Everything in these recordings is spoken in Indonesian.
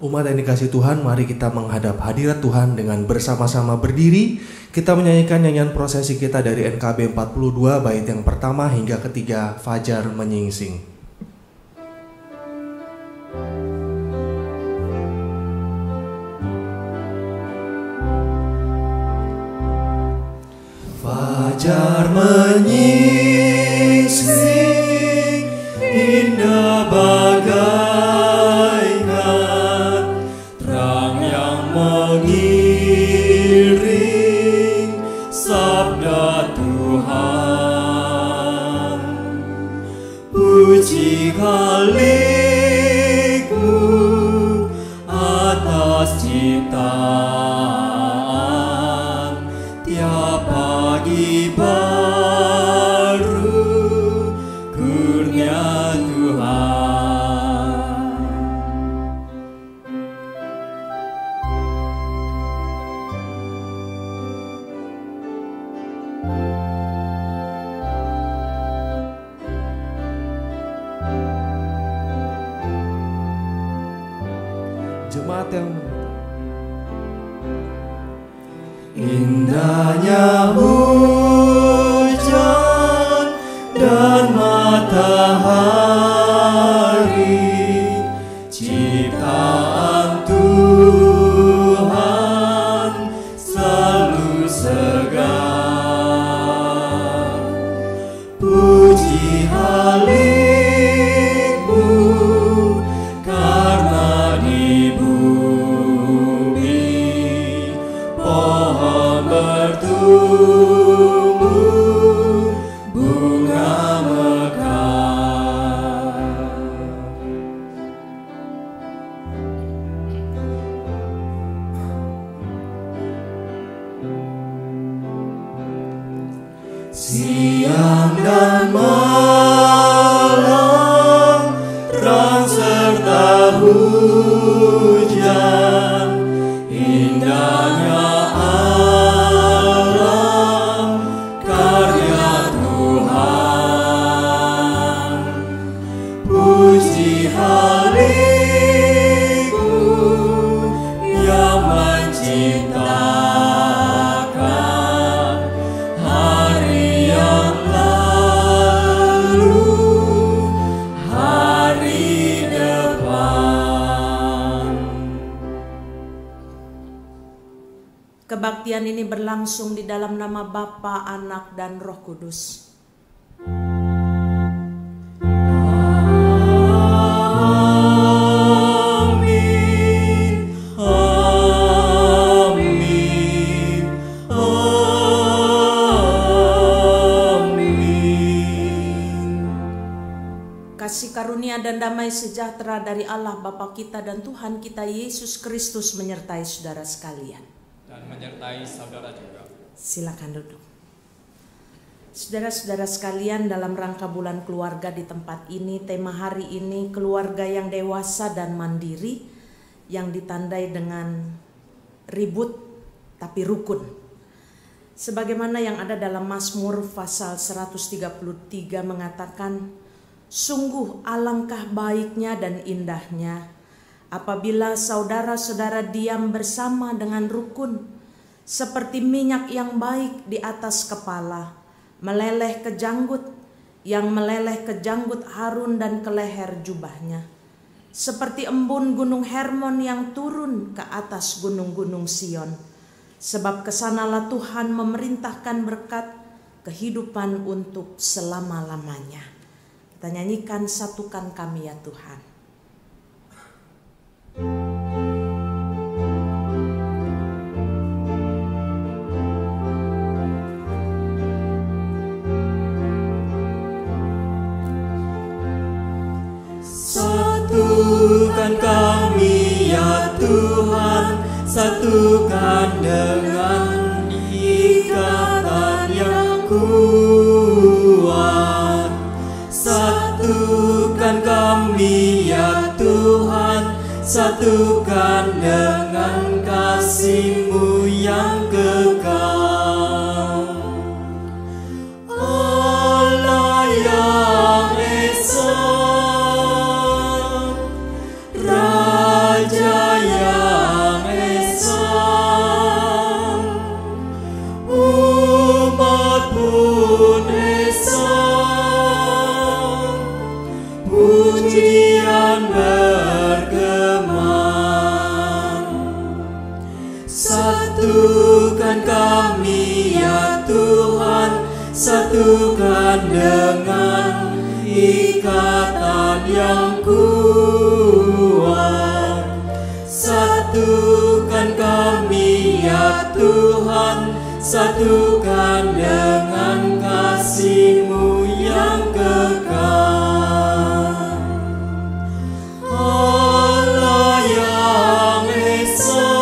Umat yang dikasih Tuhan, mari kita menghadap hadirat Tuhan dengan bersama-sama berdiri. Kita menyanyikan nyanyian prosesi kita dari NKB 42 bait yang pertama hingga ketiga, Fajar Menyingsing. Fajar menyingsing, indah bagaikan terang yang mengiring sabda Tuhan. Puji Khalik-Mu atas ciptaan, tiap pagi baru kurnia Tuhan. Jemaat yang indahnya hujan dan matahari, ciptaan Tuhan selalu segar. Puji Khalik-Mu karena di bumi pohon bertumbuh, bunga mekar. Siang dan malam, terang serta hujan, indahnya alam karya Tuhan. Puji Khalik-Mu yang menciptakan hari yang lalu, hari depan. Kebaktian ini berlangsung di dalam nama Bapa, Anak, dan Roh Kudus. Amin, amin, amin. Kasih karunia dan damai sejahtera dari Allah Bapa kita dan Tuhan kita Yesus Kristus menyertai saudara sekalian. Dan menyertai saudara juga. Silakan duduk. Saudara-saudara sekalian, dalam rangka bulan keluarga di tempat ini, tema hari ini keluarga yang dewasa dan mandiri, yang ditandai dengan ribut tapi rukun. Sebagaimana yang ada dalam Mazmur pasal 133 mengatakan, sungguh alangkah baiknya dan indahnya apabila saudara-saudara diam bersama dengan rukun, seperti minyak yang baik di atas kepala, meleleh ke janggut, yang meleleh ke janggut Harun dan ke leher jubahnya. Seperti embun gunung Hermon yang turun ke atas gunung-gunung Sion. Sebab kesanalah Tuhan memerintahkan berkat kehidupan untuk selama-lamanya. Kita nyanyikan, satukan kami ya Tuhan. Satukan kami ya Tuhan, satukan dengan ikatan yang kuat. Satukan kami ya Tuhan, satukan dengan kasih-Mu yang kekal. Allah yang Esa, Raja Satukan kami ya Tuhan, satukan dengan ikatan yang kuat. Satukan kami ya Tuhan, satukan dengan kasih-Mu yang kekal. Allah yang Esa,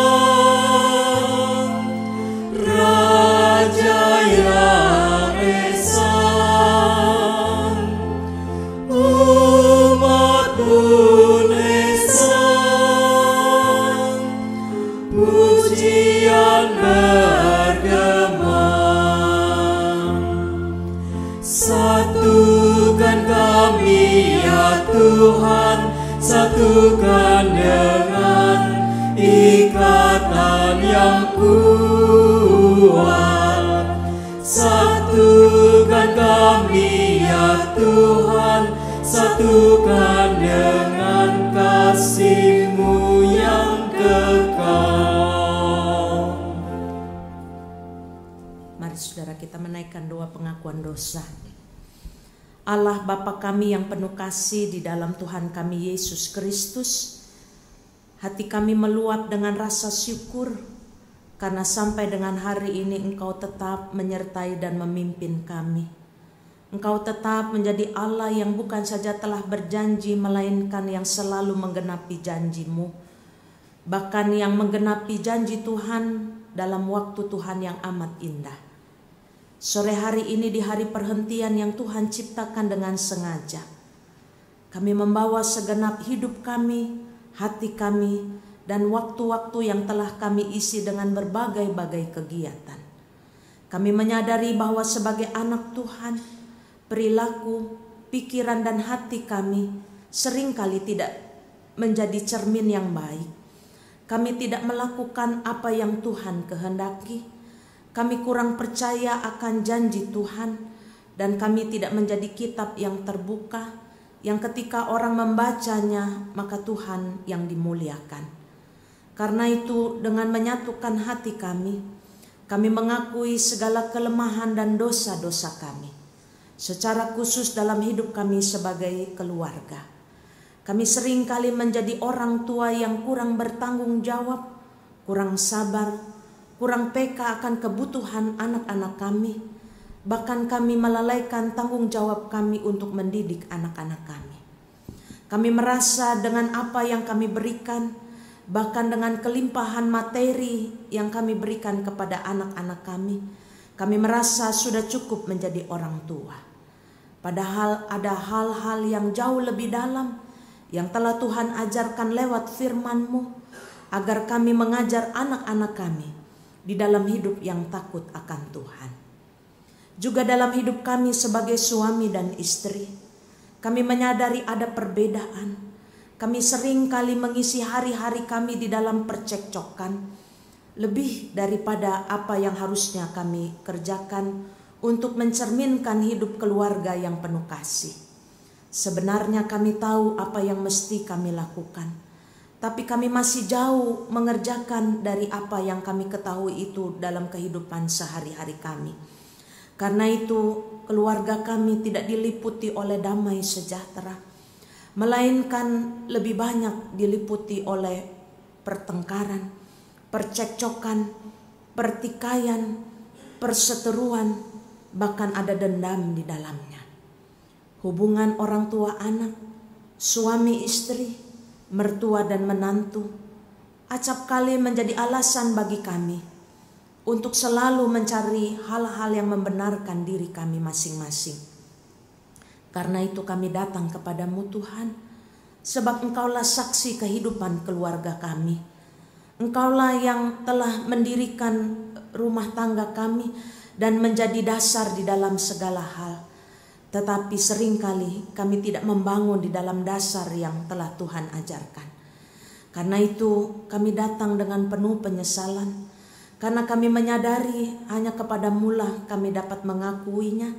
Raja yang Esa, umat pun Esa, pujian bergema. Satukan kami ya Tuhan, satukan dengan ikatan yang kuat. Satukan kami ya Tuhan, satukan dengan kasih-Mu yang kekal. Mari saudara kita menaikkan doa pengakuan dosa. Allah Bapa kami yang penuh kasih di dalam Tuhan kami Yesus Kristus, hati kami meluap dengan rasa syukur karena sampai dengan hari ini Engkau tetap menyertai dan memimpin kami. Engkau tetap menjadi Allah yang bukan saja telah berjanji, melainkan yang selalu menggenapi janji-Mu, bahkan yang menggenapi janji Tuhan dalam waktu Tuhan yang amat indah. Sore hari ini di hari perhentian yang Tuhan ciptakan dengan sengaja, kami membawa segenap hidup kami, hati kami, dan waktu-waktu yang telah kami isi dengan berbagai-bagai kegiatan. Kami menyadari bahwa sebagai anak Tuhan, perilaku, pikiran, dan hati kami seringkali tidak menjadi cermin yang baik. Kami tidak melakukan apa yang Tuhan kehendaki. Kami kurang percaya akan janji Tuhan, dan kami tidak menjadi kitab yang terbuka, yang ketika orang membacanya maka Tuhan yang dimuliakan. Karena itu dengan menyatukan hati kami mengakui segala kelemahan dan dosa-dosa kami, secara khusus dalam hidup kami sebagai keluarga. Kami seringkali menjadi orang tua yang kurang bertanggung jawab, kurang sabar, kurang peka akan kebutuhan anak-anak kami. Bahkan kami melalaikan tanggung jawab kami untuk mendidik anak-anak kami. Kami merasa dengan apa yang kami berikan, bahkan dengan kelimpahan materi yang kami berikan kepada anak-anak kami merasa sudah cukup menjadi orang tua. Padahal ada hal-hal yang jauh lebih dalam yang telah Tuhan ajarkan lewat firman-Mu, agar kami mengajar anak-anak kami di dalam hidup yang takut akan Tuhan. Juga dalam hidup kami sebagai suami dan istri, kami menyadari ada perbedaan. Kami sering kali mengisi hari-hari kami di dalam percekcokan, lebih daripada apa yang harusnya kami kerjakan untuk mencerminkan hidup keluarga yang penuh kasih. Sebenarnya kami tahu apa yang mesti kami lakukan, tapi kami masih jauh mengerjakan dari apa yang kami ketahui itu dalam kehidupan sehari-hari kami. Karena itu keluarga kami tidak diliputi oleh damai sejahtera, melainkan lebih banyak diliputi oleh pertengkaran, percekcokan, pertikaian, perseteruan, bahkan ada dendam di dalamnya. Hubungan orang tua anak, suami istri, mertua dan menantu, acap kali menjadi alasan bagi kami untuk selalu mencari hal-hal yang membenarkan diri kami masing-masing. Karena itu kami datang kepadamu Tuhan, sebab Engkaulah saksi kehidupan keluarga kami. Engkaulah yang telah mendirikan rumah tangga kami dan menjadi dasar di dalam segala hal. Tetapi seringkali kami tidak membangun di dalam dasar yang telah Tuhan ajarkan. Karena itu kami datang dengan penuh penyesalan, karena kami menyadari hanya kepadamu-lah kami dapat mengakuinya,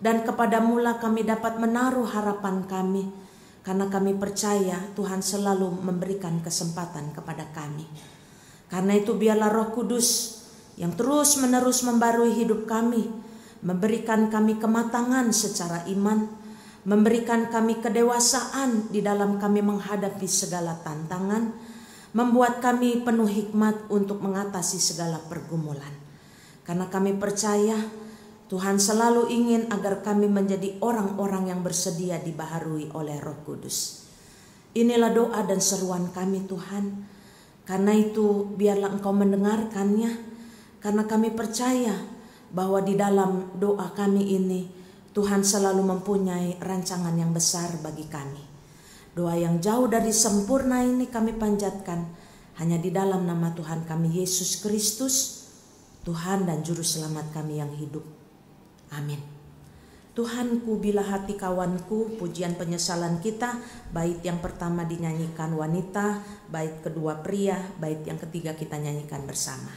dan kepadamu-lah kami dapat menaruh harapan kami, karena kami percaya Tuhan selalu memberikan kesempatan kepada kami. Karena itu biarlah Roh Kudus yang terus-menerus membarui hidup kami, memberikan kami kematangan secara iman, memberikan kami kedewasaan di dalam kami menghadapi segala tantangan, membuat kami penuh hikmat untuk mengatasi segala pergumulan. Karena kami percaya Tuhan selalu ingin agar kami menjadi orang-orang yang bersedia dibaharui oleh Roh Kudus. Inilah doa dan seruan kami Tuhan. Karena itu biarlah Engkau mendengarkannya. Karena kami percaya bahwa di dalam doa kami ini Tuhan selalu mempunyai rancangan yang besar bagi kami. Doa yang jauh dari sempurna ini kami panjatkan hanya di dalam nama Tuhan kami Yesus Kristus, Tuhan dan Juru Selamat kami yang hidup. Amin. Tuhanku, bila hati kawanku, pujian penyesalan kita, bait yang pertama dinyanyikan wanita, bait kedua pria, bait yang ketiga kita nyanyikan bersama.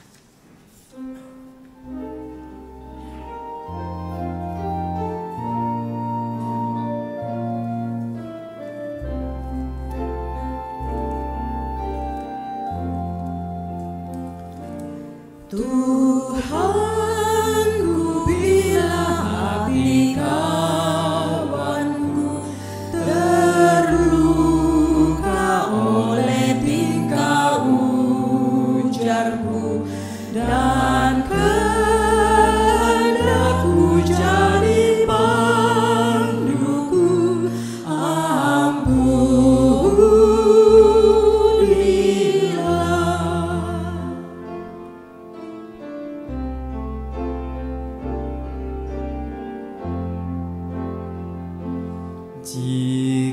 Tuhanku, bila hati kawanku terluka oleh tingkah ujarku dan kehendakku jadi panduku,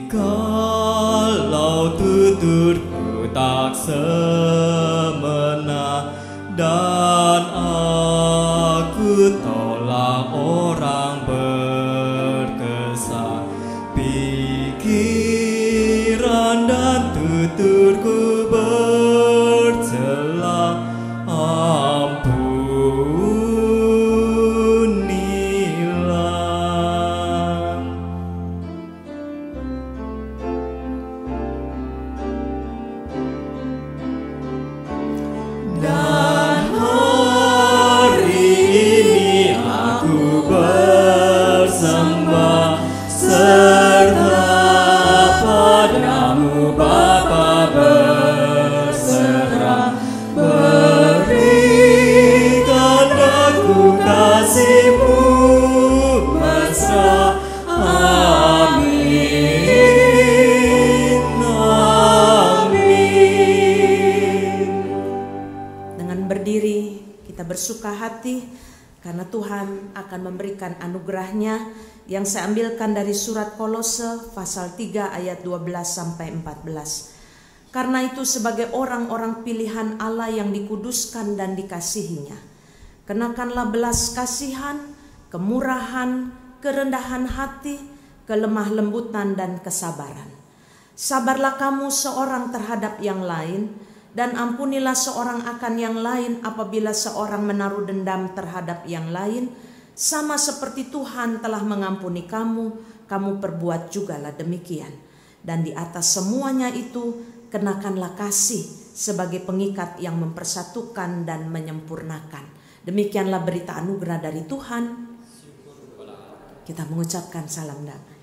jikalau tuturku tak semena dan aku tolak orang berkesan, pikiran dan tuturku bercela, dan hari ini aku bersembah serta padamu Bapa berserah, berikan aku kasih-Mu mesra. Amin, amin. Dengan berdiri kita bersuka hati karena Tuhan akan memberikan anugerahnya yang saya ambilkan dari surat Kolose pasal 3 ayat 12 sampai 14. Karena itu sebagai orang-orang pilihan Allah yang dikuduskan dan dikasihinya, kenakanlah belas kasihan, kemurahan, kerendahan hati, kelemah lembutan dan kesabaran. Sabarlah kamu seorang terhadap yang lain, dan ampunilah seorang akan yang lain apabila seorang menaruh dendam terhadap yang lain, sama seperti Tuhan telah mengampuni kamu, kamu perbuat jugalah demikian. Dan di atas semuanya itu, kenakanlah kasih sebagai pengikat yang mempersatukan dan menyempurnakan. Demikianlah berita anugerah dari Tuhan. Kita mengucapkan salam damai.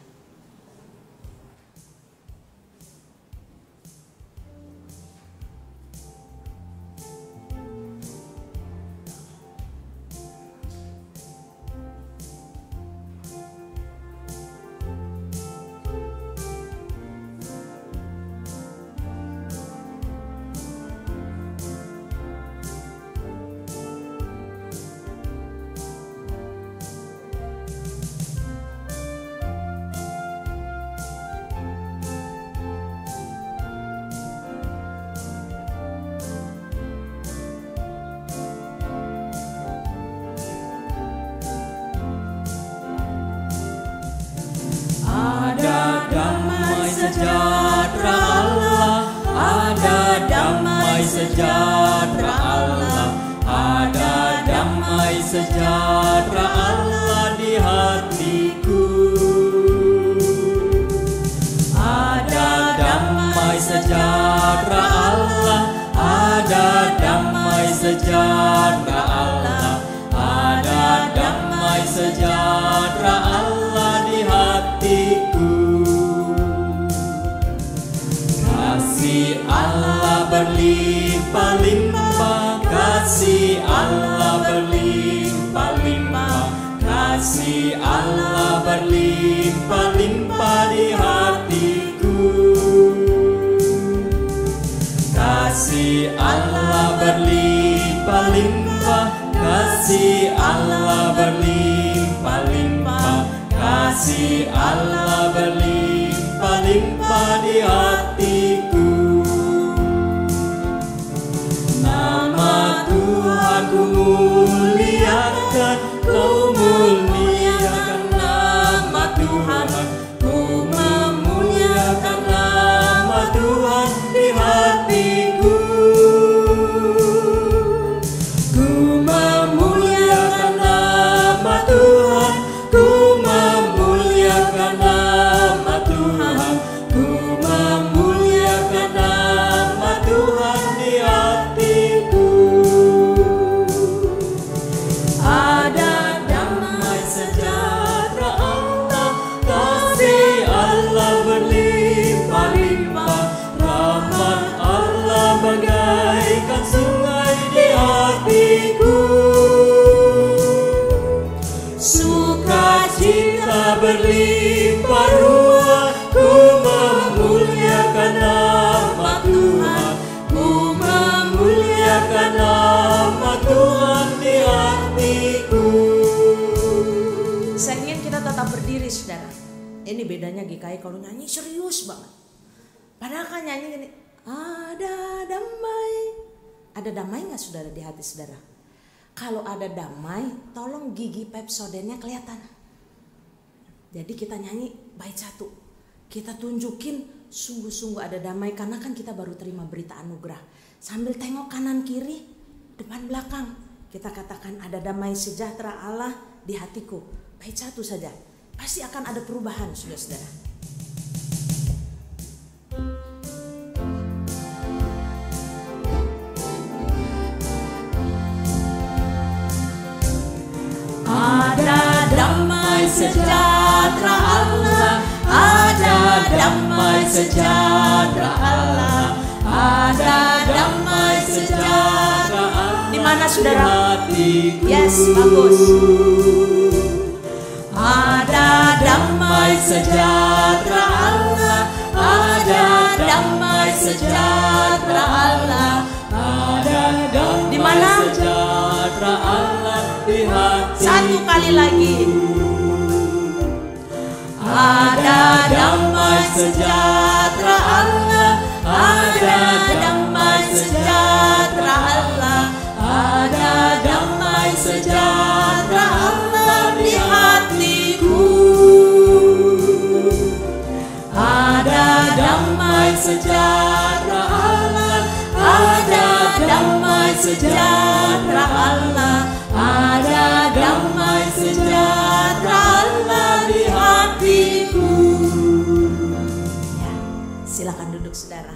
Ada damai sejahtera Allah, ada damai sejahtera Allah, ada damai sejahtera Allah di hatiku. Ada damai sejahtera Allah, ada damai sejahtera Allah. berlimpah-limpah, kasih Allah berlimpah-limpah, kasih Allah berlimpah-limpah di hatiku. Kasih Allah berlimpah-limpah, kasih Allah berlimpah-limpah, kasih Allah berlimpah-limpah di hatiku. Nama Tuhan ku muliakan, ku muliakan nama Tuhan, ku memuliakan nama Tuhan di hatiku. Ku memuliakan nama Tuhan, ku memuliakan nama Tuhan, ku memuliakan nama Tuhan di hatiku. Ada damai sejahtera Allah, kasih Allah berlimpah-limpah, rahmat Allah bagaikan sungai di hatiku. Sukacita berlimpah ruah, ku memuliakan nama Tuhan, ku memuliakan nama Tuhan di hatiku. Saya ingin kita tetap berdiri, saudara. Ini bedanya GKI kalau nyanyi serius banget. Padahal kan nyanyi gini, ada damai. Ada damai nggak saudara di hati saudara? Kalau ada damai, tolong gigi Pepsodentnya kelihatan. Jadi kita nyanyi bait satu. Kita tunjukin sungguh-sungguh ada damai, karena kan kita baru terima berita anugerah. Sambil tengok kanan kiri, depan belakang, kita katakan ada damai sejahtera Allah di hatiku. Bait satu saja, pasti akan ada perubahan, saudara-saudara. Ada damai sejahtera Allah, ada damai sejahtera Allah, ada damai sejahtera Allah. Di mana saudara? Hatiku. Yes, bagus. Ada damai sejahtera Allah, ada damai sejahtera Allah, ada damai Di mana? sejahtera Allah di hatiku. Satu kali lagi. Ada damai sejahtera Allah, ada damai sejahtera Allah, ada damai sejahtera Allah di hatiku. Ada damai sejahtera Allah, ada damai sejahtera Allah, ada damai sejahtera Allah di hatiku. Ya, silakan duduk saudara.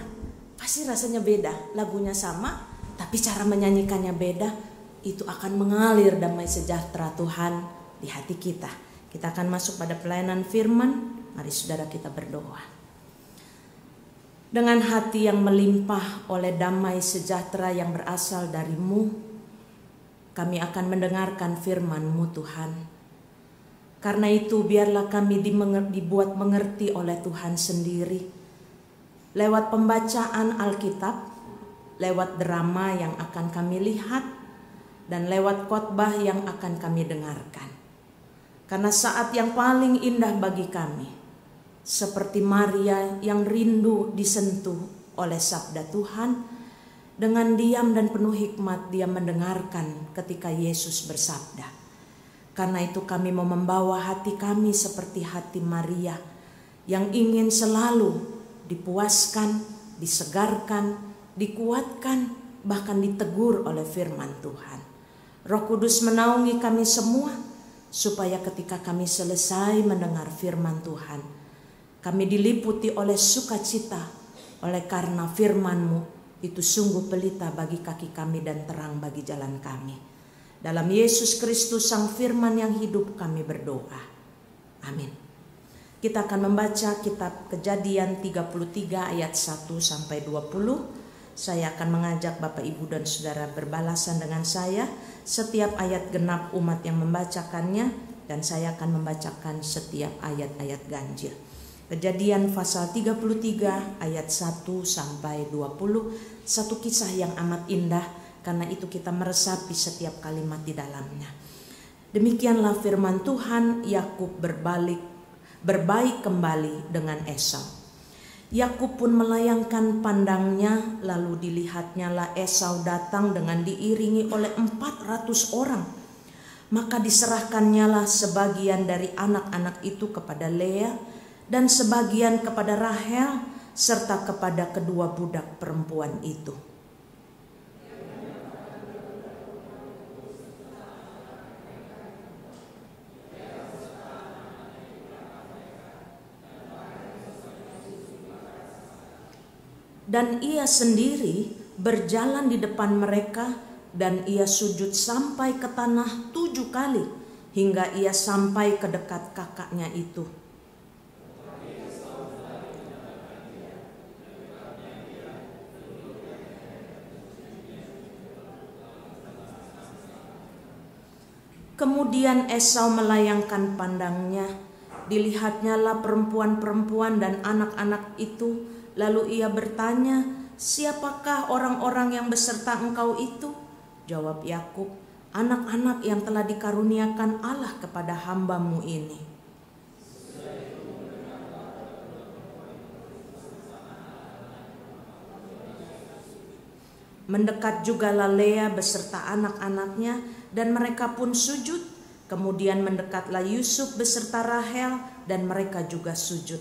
Pasti rasanya beda, lagunya sama, tapi cara menyanyikannya beda. Itu akan mengalir damai sejahtera Tuhan di hati kita. Kita akan masuk pada pelayanan firman. Mari saudara kita berdoa. Dengan hati yang melimpah oleh damai sejahtera yang berasal dari-Mu, kami akan mendengarkan firman-Mu Tuhan. Karena itu biarlah kami dibuat mengerti oleh Tuhan sendiri. Lewat pembacaan Alkitab, lewat drama yang akan kami lihat, dan lewat khotbah yang akan kami dengarkan. Karena saat yang paling indah bagi kami, seperti Maria yang rindu disentuh oleh sabda Tuhan, dengan diam dan penuh hikmat dia mendengarkan ketika Yesus bersabda. Karena itu kami mau membawa hati kami seperti hati Maria yang ingin selalu dipuaskan, disegarkan, dikuatkan, bahkan ditegur oleh firman Tuhan. Roh Kudus menaungi kami semua supaya ketika kami selesai mendengar firman Tuhan, kami diliputi oleh sukacita oleh karena firman-Mu itu sungguh pelita bagi kaki kami dan terang bagi jalan kami. Dalam Yesus Kristus Sang Firman yang hidup kami berdoa. Amin. Kita akan membaca kitab Kejadian 33 ayat 1 sampai 20 saya akan mengajak Bapak, Ibu, dan Saudara berbalasan dengan saya setiap ayat genap umat yang membacakannya, dan saya akan membacakan setiap ayat-ayat ganjil. Kejadian pasal 33 ayat 1 sampai 20, satu kisah yang amat indah, karena itu kita meresapi setiap kalimat di dalamnya. Demikianlah firman Tuhan. Yakub berbaik kembali dengan Esau. Yakub pun melayangkan pandangnya, lalu dilihatnyalah Esau datang dengan diiringi oleh 400 orang. Maka diserahkannyalah sebagian dari anak-anak itu kepada Lea dan sebagian kepada Rahel serta kepada kedua budak perempuan itu. Dan ia sendiri berjalan di depan mereka, dan ia sujud sampai ke tanah 7 kali, hingga ia sampai ke dekat kakaknya itu. Kemudian Esau melayangkan pandangnya, dilihatnyalah perempuan-perempuan dan anak-anak itu. Lalu ia bertanya, "Siapakah orang-orang yang beserta engkau itu?" Jawab Yakub, "Anak-anak yang telah dikaruniakan Allah kepada hamba-Mu ini." Mendekat jugalah Lea beserta anak-anaknya, dan mereka pun sujud. Kemudian mendekatlah Yusuf beserta Rahel, dan mereka juga sujud.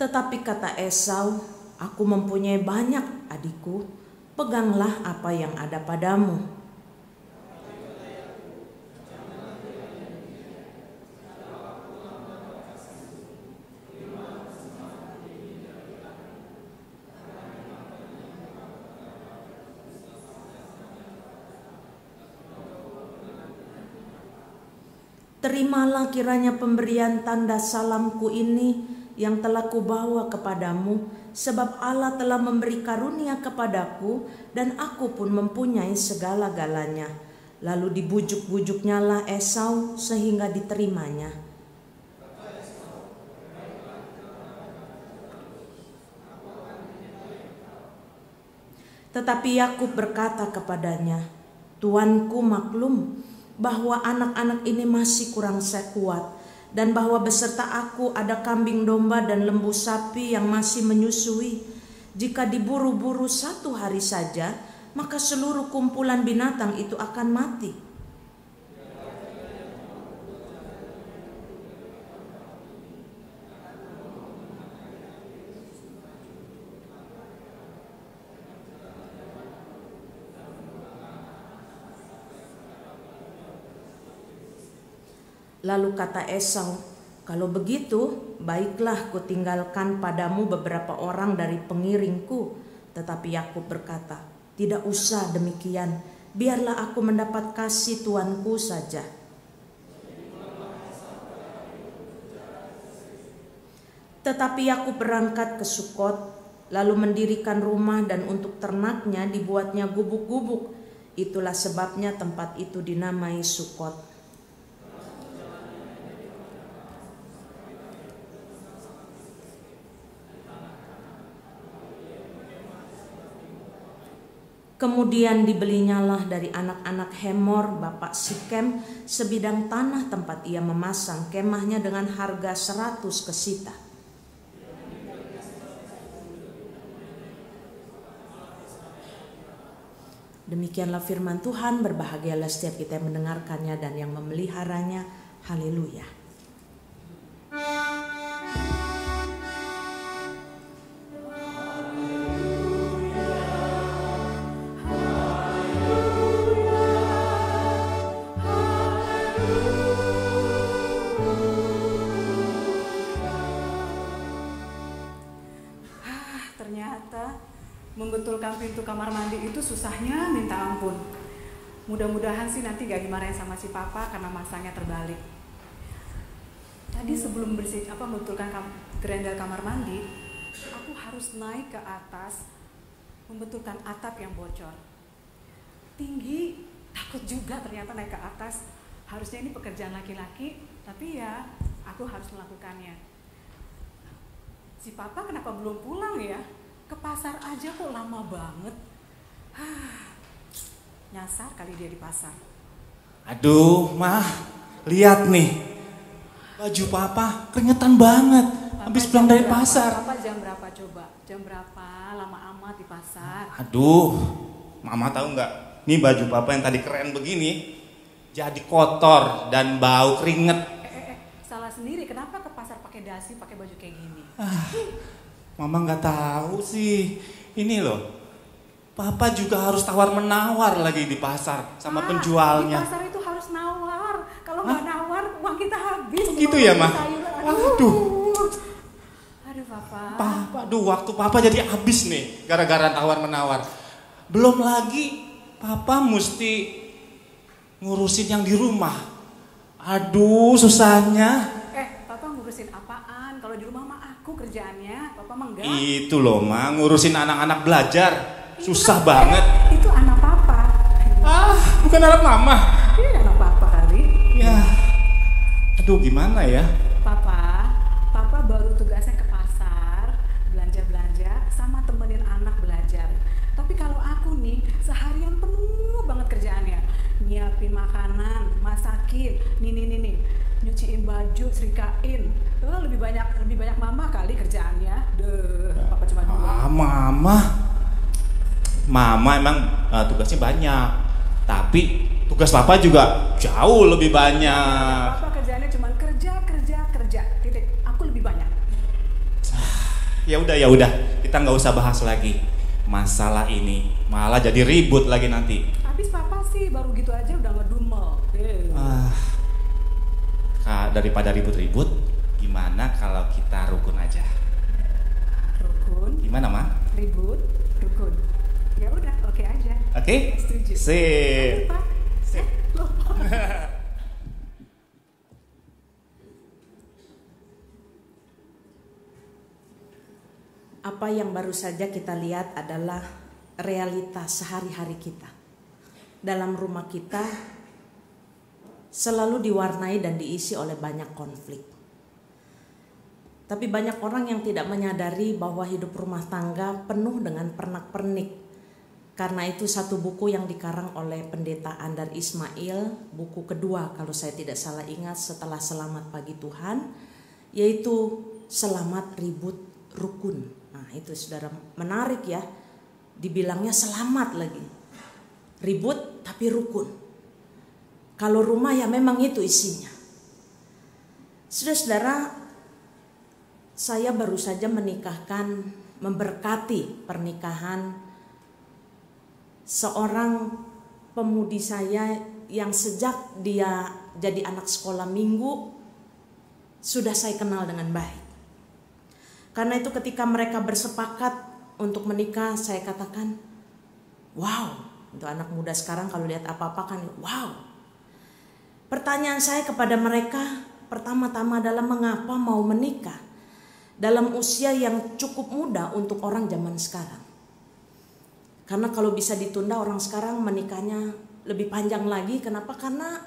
Tetapi kata Esau, "Aku mempunyai banyak, adikku, peganglah apa yang ada padamu." Terimalah kiranya pemberian tanda salamku ini yang telah kubawa kepadamu, sebab Allah telah memberi karunia kepadaku, dan aku pun mempunyai segala-galanya. Lalu dibujuk-bujuknyalah Esau sehingga diterimanya. Tetapi Yakub berkata kepadanya, "Tuanku maklum bahwa anak-anak ini masih kurang kuat, dan bahwa beserta aku ada kambing domba dan lembu sapi yang masih menyusui. Jika diburu-buru 1 hari saja, maka seluruh kumpulan binatang itu akan mati." Lalu kata Esau, "Kalau begitu, baiklah kutinggalkan padamu beberapa orang dari pengiringku." Tetapi Yakub berkata, "Tidak usah demikian, biarlah aku mendapat kasih tuanku saja." Tetapi Yakub berangkat ke Sukot, lalu mendirikan rumah, dan untuk ternaknya dibuatnya gubuk-gubuk. Itulah sebabnya tempat itu dinamai Sukot. Kemudian dibelinyalah dari anak-anak Hemor, bapak Sikem, sebidang tanah tempat ia memasang kemahnya dengan harga 100 kesita. Demikianlah firman Tuhan. Berbahagialah setiap kita yang mendengarkannya dan yang memeliharanya. Haleluya. Ternyata membetulkan pintu kamar mandi itu susahnya minta ampun. Mudah-mudahan sih nanti gak dimarahin sama si papa karena masanya terbalik. Tadi sebelum membetulkan gerendel kamar mandi, aku harus naik ke atas membetulkan atap yang bocor. Tinggi, takut juga ternyata naik ke atas. Harusnya ini pekerjaan laki-laki, tapi ya aku harus melakukannya. Si papa kenapa belum pulang ya? Ke pasar aja kok lama banget. Nyasar kali dia di pasar. Aduh, Mah, lihat nih. Baju papa keringetan banget. Habis pulang dari pasar. Papa jam berapa coba? Jam berapa? Lama amat di pasar. Aduh, Mama tahu nggak? Nih baju papa yang tadi keren begini jadi kotor dan bau keringet. Salah sendiri. Kenapa ke pasar pakai dasi, pakai baju kayak gini? Mama nggak tahu sih. Ini loh. Papa juga harus tawar-menawar lagi di pasar sama penjualnya. Di pasar itu harus nawar. Kalau nggak nawar, uang kita habis. Gitu ya, Ma? Aduh. Aduh, Papa. Aduh, waktu Papa jadi habis nih gara-gara tawar-menawar. Belum lagi Papa mesti ngurusin yang di rumah. Aduh, susahnya. Papa ngurusin apaan? Kalau di rumah mah aku kerjaannya, Papa mah enggak. Itu loh, Ma, ngurusin anak-anak belajar. Susah banget. Itu anak Papa. Bukan anak Mama. Ini anak Papa kali. Ya. Aduh, gimana ya? Papa baru tugasnya ke pasar, belanja-belanja sama temenin anak belajar. Tapi kalau aku nih, seharian penuh banget kerjaannya. Nyiapin makanan, masakin, nih, nyuciin baju, serikain. Lebih banyak Mama kali kerjaannya. Papa cuma dua. Mama emang tugasnya banyak, tapi tugas Papa juga jauh lebih banyak. Papa kerjaannya cuma kerja, titik. Aku lebih banyak. Ya udah, kita nggak usah bahas lagi masalah ini. Malah jadi ribut lagi nanti. Habis Papa sih baru gitu aja udah ngedumel. Daripada ribut-ribut, gimana kalau kita rukun aja? Rukun? Gimana, Ma? Ribut, rukun. Ya udah, oke aja. Oke? Setuju. Sip. Apa yang baru saja kita lihat adalah realitas sehari-hari kita. Dalam rumah kita selalu diwarnai dan diisi oleh banyak konflik. Tapi banyak orang yang tidak menyadari bahwa hidup rumah tangga penuh dengan pernak-pernik. Karena itu satu buku yang dikarang oleh Pendeta Andar Ismail, buku kedua kalau saya tidak salah ingat setelah Selamat Pagi Tuhan, yaitu Selamat Ribut Rukun. Nah itu saudara, menarik ya, dibilangnya selamat lagi. Ribut tapi rukun. Kalau rumah ya memang itu isinya. Saudara-saudara, saya baru saja memberkati pernikahan seorang pemudi saya yang sejak dia jadi anak sekolah minggu sudah saya kenal dengan baik. Karena itu ketika mereka bersepakat untuk menikah, saya katakan, wow, untuk anak muda sekarang kalau lihat apa-apa kan, wow. Pertanyaan saya kepada mereka pertama-tama adalah mengapa mau menikah dalam usia yang cukup muda untuk orang zaman sekarang. Karena kalau bisa ditunda, orang sekarang menikahnya lebih panjang lagi. Kenapa? Karena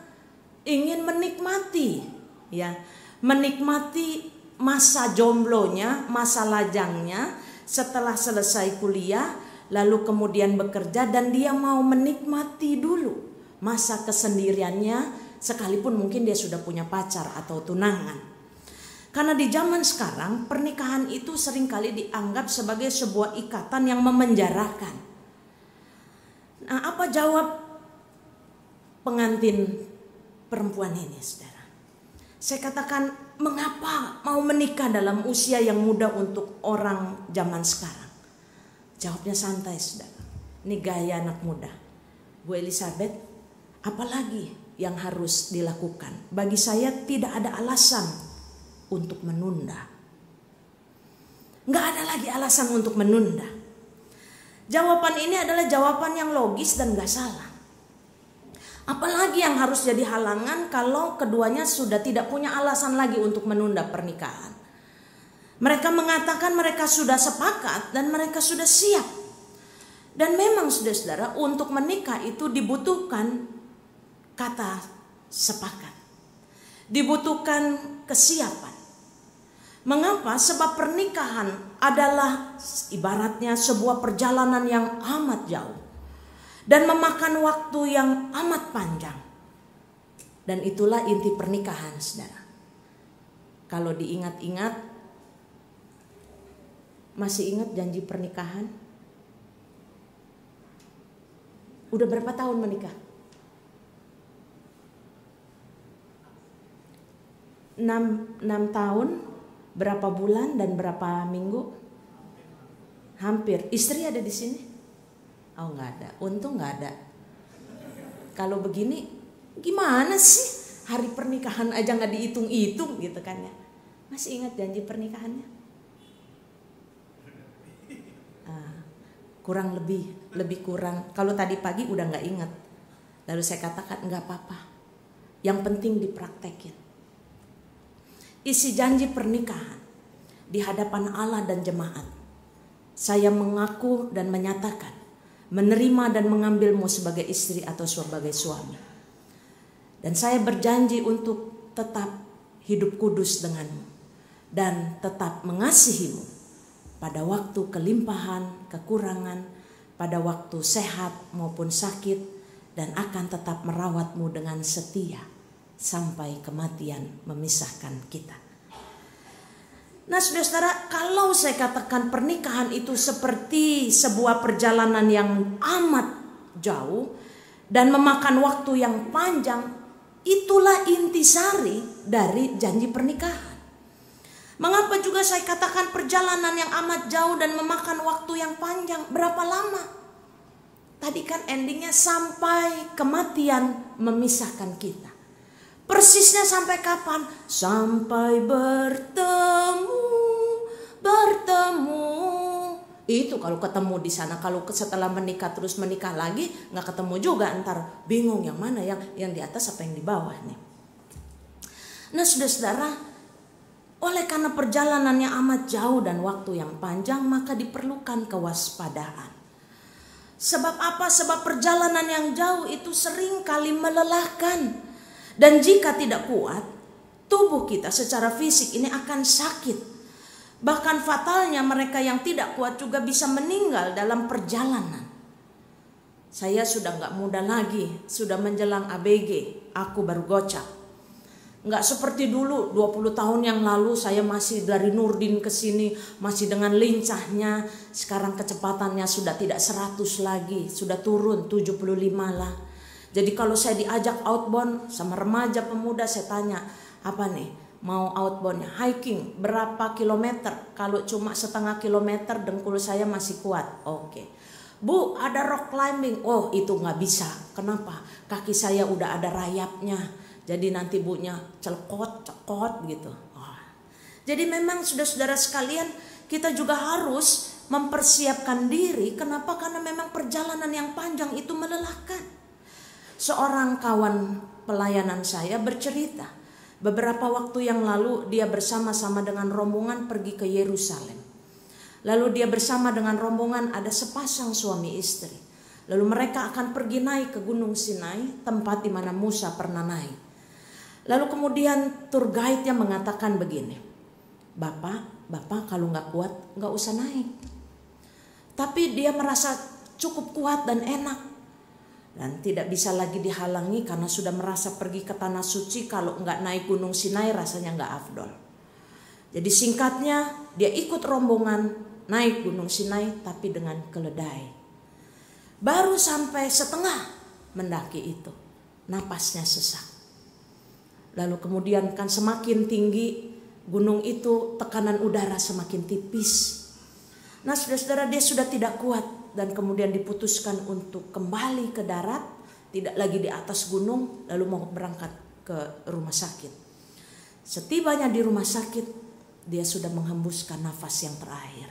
ingin menikmati, ya, menikmati masa jomblonya, masa lajangnya setelah selesai kuliah, lalu kemudian bekerja dan dia mau menikmati dulu masa kesendiriannya, sekalipun mungkin dia sudah punya pacar atau tunangan. Karena di zaman sekarang pernikahan itu seringkali dianggap sebagai sebuah ikatan yang memenjarakan. Nah, apa jawab pengantin perempuan ini, saudara? Saya katakan, mengapa mau menikah dalam usia yang muda untuk orang zaman sekarang? Jawabnya santai, saudara. Ini gaya anak muda. Bu Elizabeth, apalagi yang harus dilakukan? Bagi saya tidak ada alasan untuk menunda. Nggak ada lagi alasan untuk menunda. Jawaban ini adalah jawaban yang logis dan gak salah. Apalagi yang harus jadi halangan kalau keduanya sudah tidak punya alasan lagi untuk menunda pernikahan. Mereka mengatakan mereka sudah sepakat dan mereka sudah siap. Dan memang saudara-saudara, untuk menikah itu dibutuhkan kata sepakat. Dibutuhkan kesiapan. Mengapa? Sebab pernikahan adalah ibaratnya sebuah perjalanan yang amat jauh. Dan memakan waktu yang amat panjang. Dan itulah inti pernikahan, saudara. Kalau diingat-ingat, masih ingat janji pernikahan? Udah berapa tahun menikah? 6 tahun, berapa bulan dan berapa minggu? Hampir. Istri ada di sini? Oh, nggak ada. Untung nggak ada. Kalau begini, gimana sih? Hari pernikahan aja nggak dihitung-hitung gitu kan ya? Masih ingat janji pernikahannya? Kurang lebih kurang. Kalau tadi pagi udah nggak ingat. Lalu saya katakan nggak apa-apa. Yang penting dipraktekin. Isi janji pernikahan di hadapan Allah dan jemaat. Saya mengaku dan menyatakan menerima dan mengambilmu sebagai istri atau sebagai suami. Dan saya berjanji untuk tetap hidup kudus denganmu dan tetap mengasihimu pada waktu kelimpahan, kekurangan, pada waktu sehat maupun sakit, dan akan tetap merawatmu dengan setia sampai kematian memisahkan kita. Nah, saudara-saudara, kalau saya katakan pernikahan itu seperti sebuah perjalanan yang amat jauh dan memakan waktu yang panjang, itulah intisari dari janji pernikahan. Mengapa juga saya katakan perjalanan yang amat jauh dan memakan waktu yang panjang? Berapa lama? Tadi kan endingnya sampai kematian memisahkan kita. Persisnya sampai kapan? Sampai bertemu. Itu kalau ketemu di sana. Kalau setelah menikah terus menikah lagi, nggak ketemu juga, ntar bingung yang mana yang di atas apa yang di bawah nih. Nah, saudara-saudara, oleh karena perjalanannya amat jauh dan waktu yang panjang, maka diperlukan kewaspadaan. Sebab apa? Sebab perjalanan yang jauh itu sering kali melelahkan. Dan jika tidak kuat, tubuh kita secara fisik ini akan sakit. Bahkan fatalnya mereka yang tidak kuat juga bisa meninggal dalam perjalanan. Saya sudah gak muda lagi, sudah menjelang ABG, aku baru gocap. Gak seperti dulu 20 tahun yang lalu saya masih dari Nurdin ke sini masih dengan lincahnya. Sekarang kecepatannya sudah tidak 100 lagi, sudah turun 75 lah. Jadi kalau saya diajak outbound sama remaja pemuda, saya tanya, apa nih mau outboundnya? Hiking berapa kilometer? Kalau cuma setengah kilometer dengkul saya masih kuat. Oke. Bu, ada rock climbing. Oh, itu gak bisa. Kenapa? Kaki saya udah ada rayapnya. Jadi nanti bunya cekot gitu. Oh. Jadi memang saudara-saudara sekalian, kita juga harus mempersiapkan diri. Kenapa? Karena memang perjalanan yang panjang itu melelahkan. Seorang kawan pelayanan saya bercerita, beberapa waktu yang lalu dia bersama-sama dengan rombongan pergi ke Yerusalem. Lalu dia bersama dengan rombongan ada sepasang suami istri. Lalu mereka akan pergi naik ke Gunung Sinai, tempat di mana Musa pernah naik. Lalu kemudian tour guide-nya mengatakan begini, Bapak kalau gak kuat gak usah naik. Tapi dia merasa cukup kuat dan enak. Dan tidak bisa lagi dihalangi karena sudah merasa pergi ke Tanah Suci. Kalau nggak naik Gunung Sinai rasanya nggak afdol. Jadi singkatnya dia ikut rombongan naik Gunung Sinai tapi dengan keledai. Baru sampai setengah mendaki itu, napasnya sesak. Lalu kemudian kan semakin tinggi gunung itu, tekanan udara semakin tipis. Nah, saudara-saudara, dia sudah tidak kuat. Dan kemudian diputuskan untuk kembali ke darat, tidak lagi di atas gunung, lalu mau berangkat ke rumah sakit. Setibanya di rumah sakit, dia sudah menghembuskan nafas yang terakhir.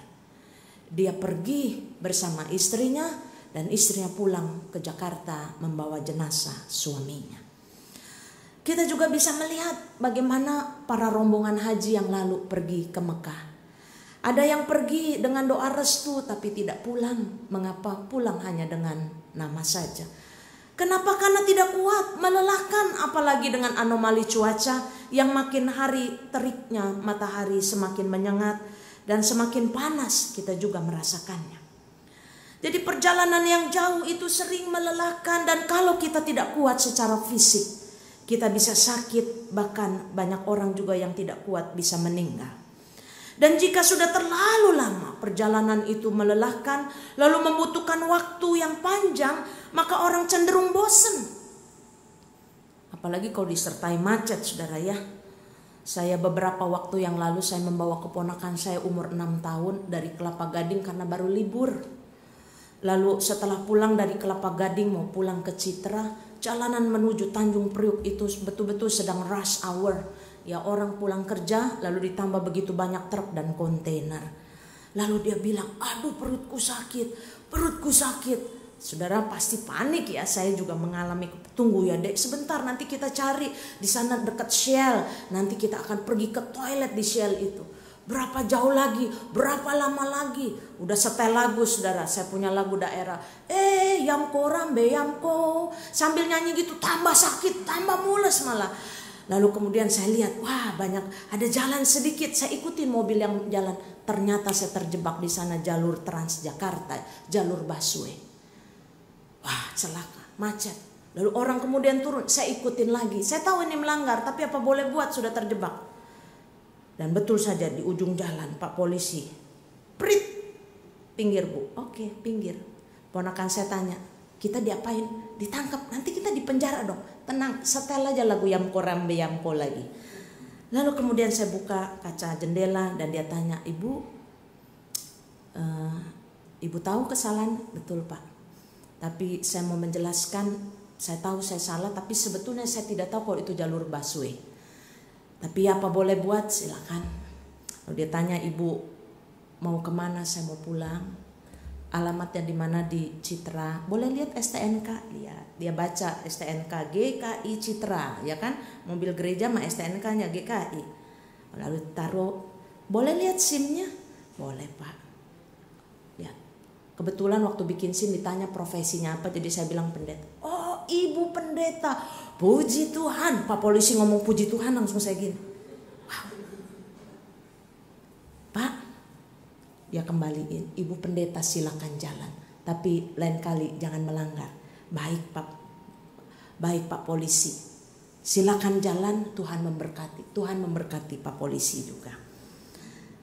Dia pergi bersama istrinya dan istrinya pulang ke Jakarta membawa jenazah suaminya. Kita juga bisa melihat bagaimana para rombongan haji yang lalu pergi ke Mekah. Ada yang pergi dengan doa restu tapi tidak pulang. Mengapa? Pulang hanya dengan nama saja. Kenapa? Karena tidak kuat, melelahkan, apalagi dengan anomali cuaca yang makin hari teriknya matahari semakin menyengat dan semakin panas, kita juga merasakannya. Jadi perjalanan yang jauh itu sering melelahkan, dan kalau kita tidak kuat secara fisik, kita bisa sakit, bahkan banyak orang juga yang tidak kuat bisa meninggal. Dan jika sudah terlalu lama perjalanan itu melelahkan, lalu membutuhkan waktu yang panjang, maka orang cenderung bosan. Apalagi kalau disertai macet, saudara ya. Saya beberapa waktu yang lalu saya membawa keponakan saya umur 6 tahun dari Kelapa Gading karena baru libur. Lalu setelah pulang dari Kelapa Gading mau pulang ke Citra, jalanan menuju Tanjung Priuk itu betul-betul sedang rush hour. Ya, orang pulang kerja lalu ditambah begitu banyak truk dan kontainer. Lalu dia bilang, aduh perutku sakit. Saudara pasti panik ya, saya juga mengalami. Tunggu ya dek, sebentar nanti kita cari di sana dekat Shell. Nanti kita akan pergi ke toilet di Shell itu. Berapa jauh lagi, berapa lama lagi. Udah setel lagu saudara, saya punya lagu daerah. Yamko rambe yamko. Sambil nyanyi gitu tambah sakit, tambah mules malah. Lalu kemudian saya lihat, wah banyak, ada jalan sedikit. Saya ikutin mobil yang jalan. Ternyata saya terjebak di sana jalur Transjakarta, jalur busway. Wah celaka, macet. Lalu orang kemudian turun, saya ikutin lagi. Saya tahu ini melanggar, tapi apa boleh buat, sudah terjebak. Dan betul saja di ujung jalan Pak polisi, prit, pinggir bu. Oke, pinggir. Ponakan saya tanya, kita diapain? Ditangkap, nanti kita di penjara dong. Tenang, setel aja lagu Yamko Rambe Yamko lagi. Lalu kemudian saya buka kaca jendela dan dia tanya, ibu tahu kesalahan? Betul pak. Tapi saya mau menjelaskan, saya tahu saya salah, tapi sebetulnya saya tidak tahu kalau itu jalur busway. Tapi apa boleh buat, silakan. Lalu dia tanya, ibu mau kemana? Saya mau pulang. Alamatnya di mana? Di Citra. Boleh lihat STNK? Lihat. Dia baca STNK GKI Citra, ya kan? Mobil gereja mah STNK-nya GKI. Lalu taruh, boleh lihat SIM-nya? Boleh pak. Ya. Kebetulan waktu bikin SIM ditanya profesinya apa, jadi saya bilang pendeta. Oh, ibu pendeta. Puji Tuhan. Pak polisi ngomong puji Tuhan, langsung saya gini. Wow. Pak, dia kembaliin, ibu pendeta silakan jalan, tapi lain kali jangan melanggar. Baik pak polisi, silakan jalan, Tuhan memberkati. Tuhan memberkati pak polisi juga.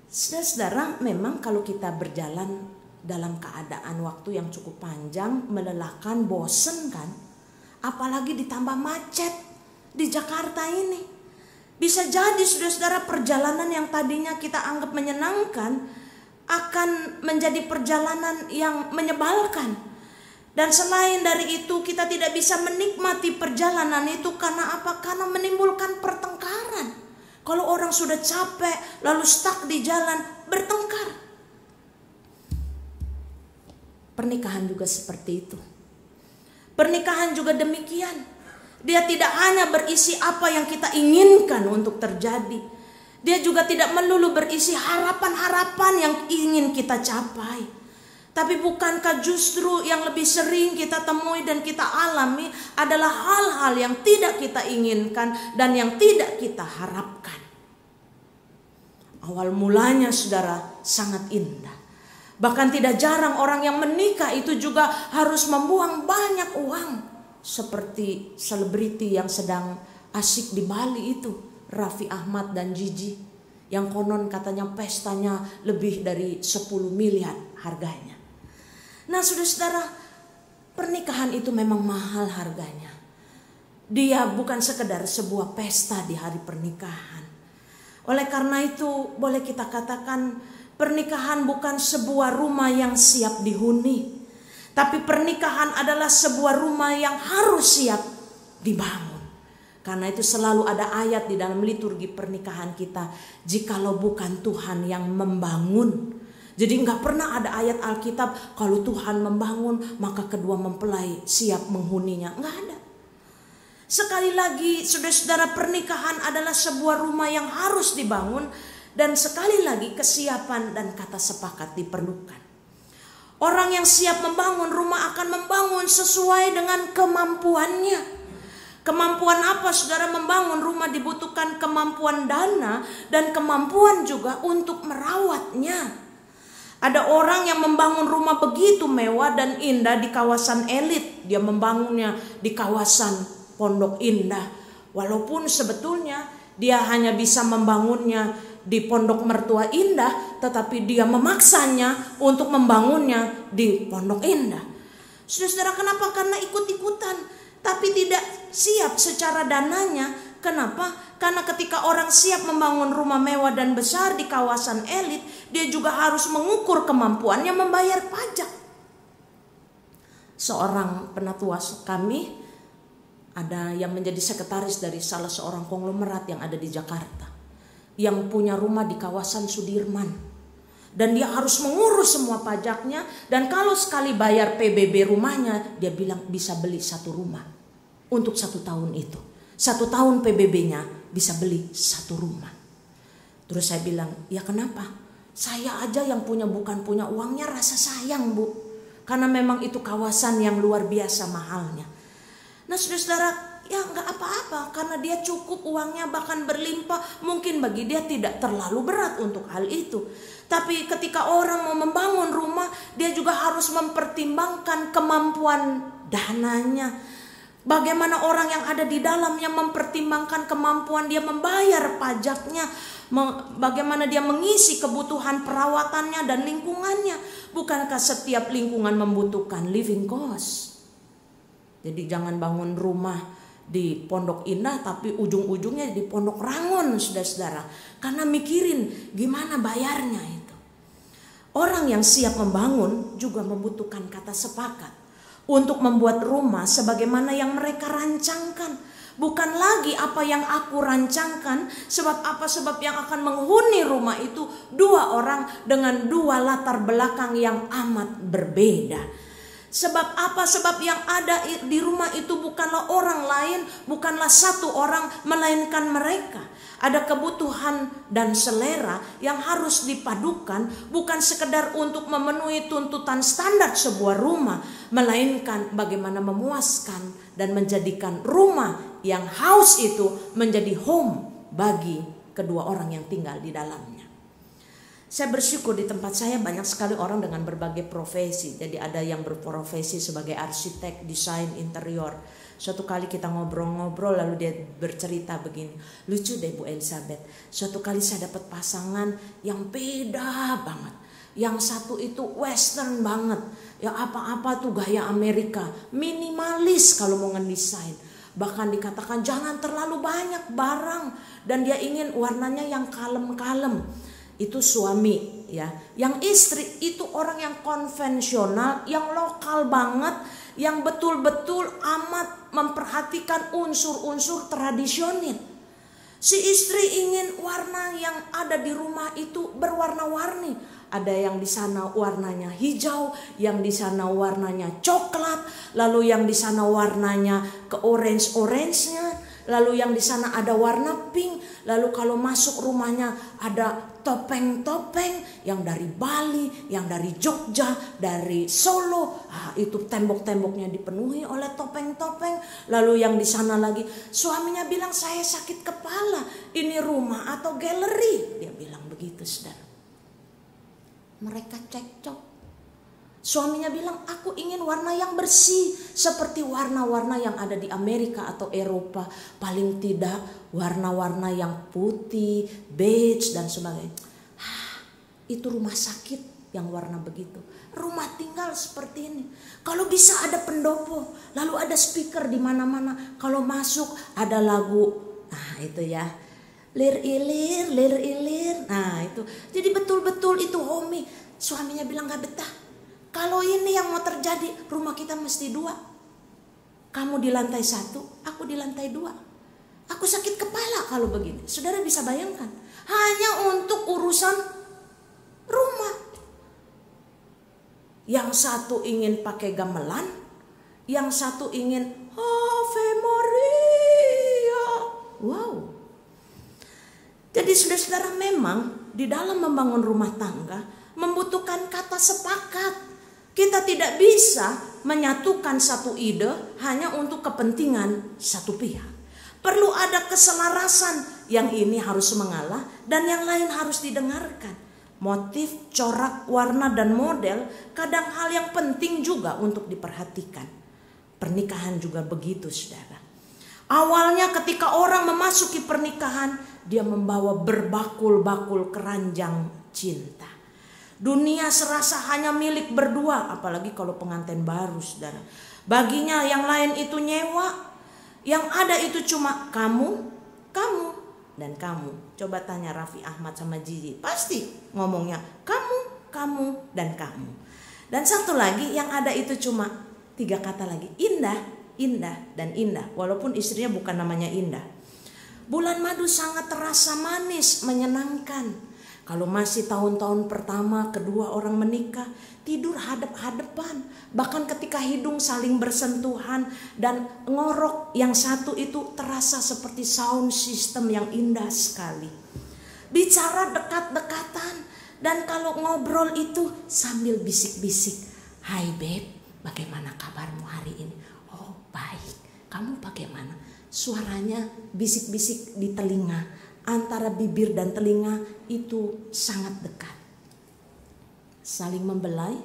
Saudara-saudara, memang kalau kita berjalan dalam keadaan waktu yang cukup panjang, melelahkan, bosen kan. Apalagi ditambah macet di Jakarta ini. Bisa jadi saudara-saudara perjalanan yang tadinya kita anggap menyenangkan akan menjadi perjalanan yang menyebalkan. Dan selain dari itu kita tidak bisa menikmati perjalanan itu karena apa? Karena menimbulkan pertengkaran. Kalau orang sudah capek lalu stuck di jalan, bertengkar. Pernikahan juga seperti itu. Pernikahan juga demikian. Dia tidak hanya berisi apa yang kita inginkan untuk terjadi. Dia juga tidak melulu berisi harapan-harapan yang ingin kita capai. Tapi bukankah justru yang lebih sering kita temui dan kita alami adalah hal-hal yang tidak kita inginkan dan yang tidak kita harapkan. Awal mulanya saudara sangat indah. Bahkan tidak jarang orang yang menikah itu juga harus membuang banyak uang. Seperti selebriti yang sedang asyik di Bali itu, Raffi Ahmad dan Gigi. Yang konon katanya pestanya lebih dari 10 miliar harganya. Nah saudara-saudara, pernikahan itu memang mahal harganya. Dia bukan sekedar sebuah pesta di hari pernikahan. Oleh karena itu boleh kita katakan, pernikahan bukan sebuah rumah yang siap dihuni. Tapi pernikahan adalah sebuah rumah yang harus siap dibangun. Karena itu selalu ada ayat di dalam liturgi pernikahan kita. Jikalau bukan Tuhan yang membangun, Jadi nggak pernah ada ayat Alkitab kalau Tuhan membangun maka kedua mempelai siap menghuninya. Nggak ada. Sekali lagi saudara-saudara, pernikahan adalah sebuah rumah yang harus dibangun. Dan sekali lagi kesiapan dan kata sepakat diperlukan. Orang yang siap membangun rumah akan membangun sesuai dengan kemampuannya. Kemampuan apa saudara membangun rumah? Dibutuhkan kemampuan dana dan kemampuan juga untuk merawatnya. Ada orang yang membangun rumah begitu mewah dan indah di kawasan elit. Dia membangunnya di kawasan Pondok Indah. Walaupun sebetulnya dia hanya bisa membangunnya di Pondok Mertua Indah, tetapi dia memaksanya untuk membangunnya di Pondok Indah. Saudara-saudara, kenapa? Karena ikut-ikutan, tapi tidak siap secara dananya. Kenapa? Karena ketika orang siap membangun rumah mewah dan besar di kawasan elit, dia juga harus mengukur kemampuannya membayar pajak. Seorang penatua kami ada yang menjadi sekretaris dari salah seorang konglomerat yang ada di Jakarta, yang punya rumah di kawasan Sudirman. Dan dia harus mengurus semua pajaknya. Dan kalau sekali bayar PBB rumahnya, dia bilang bisa beli satu rumah untuk 1 tahun itu. 1 tahun PBB-nya bisa beli 1 rumah. Terus saya bilang, ya kenapa? Saya aja yang bukan punya uangnya rasa sayang, Bu. Karena memang itu kawasan yang luar biasa mahalnya. Nah saudara-saudara, ya nggak apa-apa karena dia cukup uangnya, bahkan berlimpah. Mungkin bagi dia tidak terlalu berat untuk hal itu. Tapi ketika orang mau membangun rumah, dia juga harus mempertimbangkan kemampuan dananya. Bagaimana orang yang ada di dalamnya mempertimbangkan kemampuan dia membayar pajaknya. Bagaimana dia mengisi kebutuhan perawatannya dan lingkungannya. Bukankah setiap lingkungan membutuhkan living cost? Jadi jangan bangun rumah di Pondok Indah tapi ujung-ujungnya di Pondok Rangon, saudara-saudara. Karena mikirin gimana bayarnya itu. Orang yang siap membangun juga membutuhkan kata sepakat untuk membuat rumah sebagaimana yang mereka rancangkan. Bukan lagi apa yang aku rancangkan. Sebab apa? Sebab yang akan menghuni rumah itu 2 orang dengan 2 latar belakang yang amat berbeda. Sebab apa? Sebab yang ada di rumah itu bukanlah orang lain, bukanlah 1 orang, melainkan mereka. Ada kebutuhan dan selera yang harus dipadukan, bukan sekedar untuk memenuhi tuntutan standar sebuah rumah, melainkan bagaimana memuaskan dan menjadikan rumah yang house itu menjadi home bagi kedua orang yang tinggal di dalamnya. Saya bersyukur di tempat saya banyak sekali orang dengan berbagai profesi. Jadi ada yang berprofesi sebagai arsitek, desain interior. Suatu kali kita ngobrol-ngobrol lalu dia bercerita begini. Lucu deh Bu Elizabeth. Suatu kali saya dapat pasangan yang beda banget. Yang satu itu western banget. Ya apa-apa tuh gaya Amerika. Minimalis kalau mau ngedesain. Bahkan dikatakan jangan terlalu banyak barang. Dan dia ingin warnanya yang kalem-kalem. Itu suami ya. Yang istri itu orang yang konvensional, yang lokal banget, yang betul-betul amat memperhatikan unsur-unsur tradisional. Si istri ingin warna yang ada di rumah itu berwarna-warni. Ada yang di sana warnanya hijau, yang di sana warnanya coklat, lalu yang di sana warnanya ke orange-nya. Lalu yang di sana ada warna pink. Lalu kalau masuk rumahnya ada topeng-topeng yang dari Bali, yang dari Jogja, dari Solo. Itu tembok-temboknya dipenuhi oleh topeng-topeng. Lalu yang di sana lagi suaminya bilang saya sakit kepala. Ini rumah atau galeri? Dia bilang begitu, saudara. Mereka cekcok. Suaminya bilang aku ingin warna yang bersih seperti warna-warna yang ada di Amerika atau Eropa. Paling tidak warna-warna yang putih, beige dan sebagainya. Itu rumah sakit yang warna begitu. Rumah tinggal seperti ini. Kalau bisa ada pendopo, lalu ada speaker di mana-mana. Kalau masuk ada lagu. Nah itu ya. Lir ilir, lir ilir. Nah itu. Jadi betul-betul itu homey. Suaminya bilang gak betah. Kalau ini yang mau terjadi, rumah kita mesti 2. Kamu di lantai 1, aku di lantai 2. Aku sakit kepala kalau begini. Saudara bisa bayangkan. Hanya untuk urusan rumah. Yang satu ingin pakai gamelan, yang satu ingin Ave Maria. Wow. Jadi saudara-saudara, memang di dalam membangun rumah tangga membutuhkan kata sepakat. Kita tidak bisa menyatukan satu ide hanya untuk kepentingan satu pihak. Perlu ada keselarasan, yang ini harus mengalah dan yang lain harus didengarkan. Motif, corak, warna, dan model kadang hal yang penting juga untuk diperhatikan. Pernikahan juga begitu, saudara. Awalnya ketika orang memasuki pernikahan, dia membawa berbakul-bakul keranjang cinta. Dunia serasa hanya milik berdua, apalagi kalau pengantin baru, saudara. Baginya yang lain itu nyewa. Yang ada itu cuma kamu, dan kamu. Coba tanya Raffi Ahmad sama Gigi, pasti ngomongnya kamu, dan kamu. Dan satu lagi yang ada itu cuma 3 kata lagi, indah, dan indah. Walaupun istrinya bukan namanya Indah. Bulan madu sangat terasa manis, menyenangkan. Kalau masih tahun-tahun pertama, kedua orang menikah, tidur hadap-hadapan. Bahkan ketika hidung saling bersentuhan dan ngorok, yang satu itu terasa seperti sound system yang indah sekali. Bicara dekat-dekatan, dan kalau ngobrol itu sambil bisik-bisik. Hai babe, bagaimana kabarmu hari ini? Oh baik, kamu bagaimana? Suaranya bisik-bisik di telinga. Antara bibir dan telinga itu sangat dekat. Saling membelai,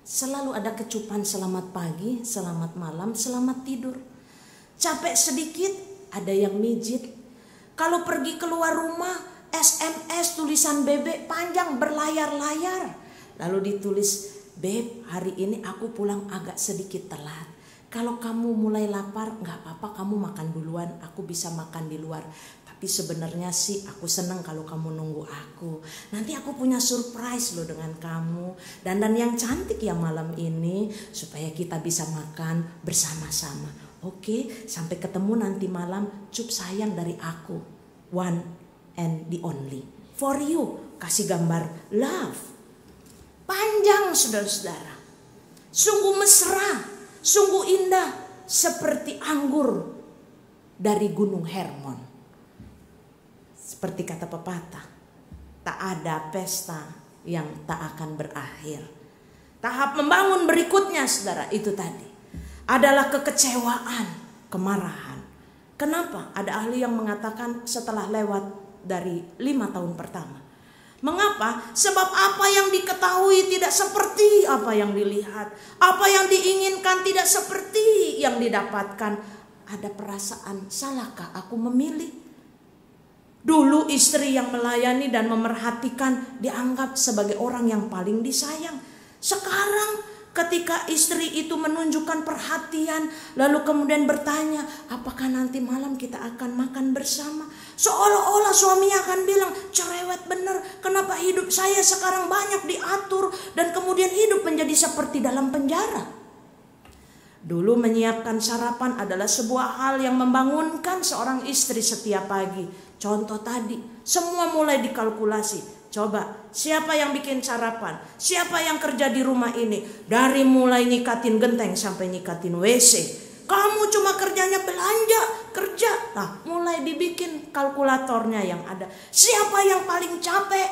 selalu ada kecupan selamat pagi, selamat malam, selamat tidur. Capek sedikit, ada yang mijit. Kalau pergi keluar rumah, SMS tulisan bebek panjang berlayar-layar. Lalu ditulis, "Beb, hari ini aku pulang agak sedikit telat. Kalau kamu mulai lapar, gak apa-apa, kamu makan duluan, aku bisa makan di luar. Tapi sebenarnya sih aku senang kalau kamu nunggu aku. Nanti aku punya surprise loh dengan kamu. Dandan yang cantik ya malam ini, supaya kita bisa makan bersama-sama. Oke, sampai ketemu nanti malam. Cup sayang dari aku. One and the only. For you." Kasih gambar love. Panjang, saudara-saudara. Sungguh mesra, sungguh indah, seperti anggur dari Gunung Hermon. Seperti kata pepatah, tak ada pesta yang tak akan berakhir. Tahap membangun berikutnya, saudara, itu tadi adalah kekecewaan, kemarahan. Kenapa? Ada ahli yang mengatakan setelah lewat dari 5 tahun pertama. Mengapa? Sebab apa yang diketahui tidak seperti apa yang dilihat. Apa yang diinginkan tidak seperti yang didapatkan. Ada perasaan, salahkah aku memilih? Dulu istri yang melayani dan memerhatikan dianggap sebagai orang yang paling disayang. Sekarang ketika istri itu menunjukkan perhatian, lalu kemudian bertanya, apakah nanti malam kita akan makan bersama? Seolah-olah suaminya akan bilang, cerewet bener, kenapa hidup saya sekarang banyak diatur dan kemudian hidup menjadi seperti dalam penjara. Dulu menyiapkan sarapan adalah sebuah hal yang membangunkan seorang istri setiap pagi. Contoh tadi, semua mulai dikalkulasi. Coba, siapa yang bikin sarapan? Siapa yang kerja di rumah ini? Dari mulai nyikatin genteng sampai nyikatin WC. Kamu cuma kerjanya belanja, kerja. Nah, mulai dibikin kalkulatornya yang ada. Siapa yang paling capek?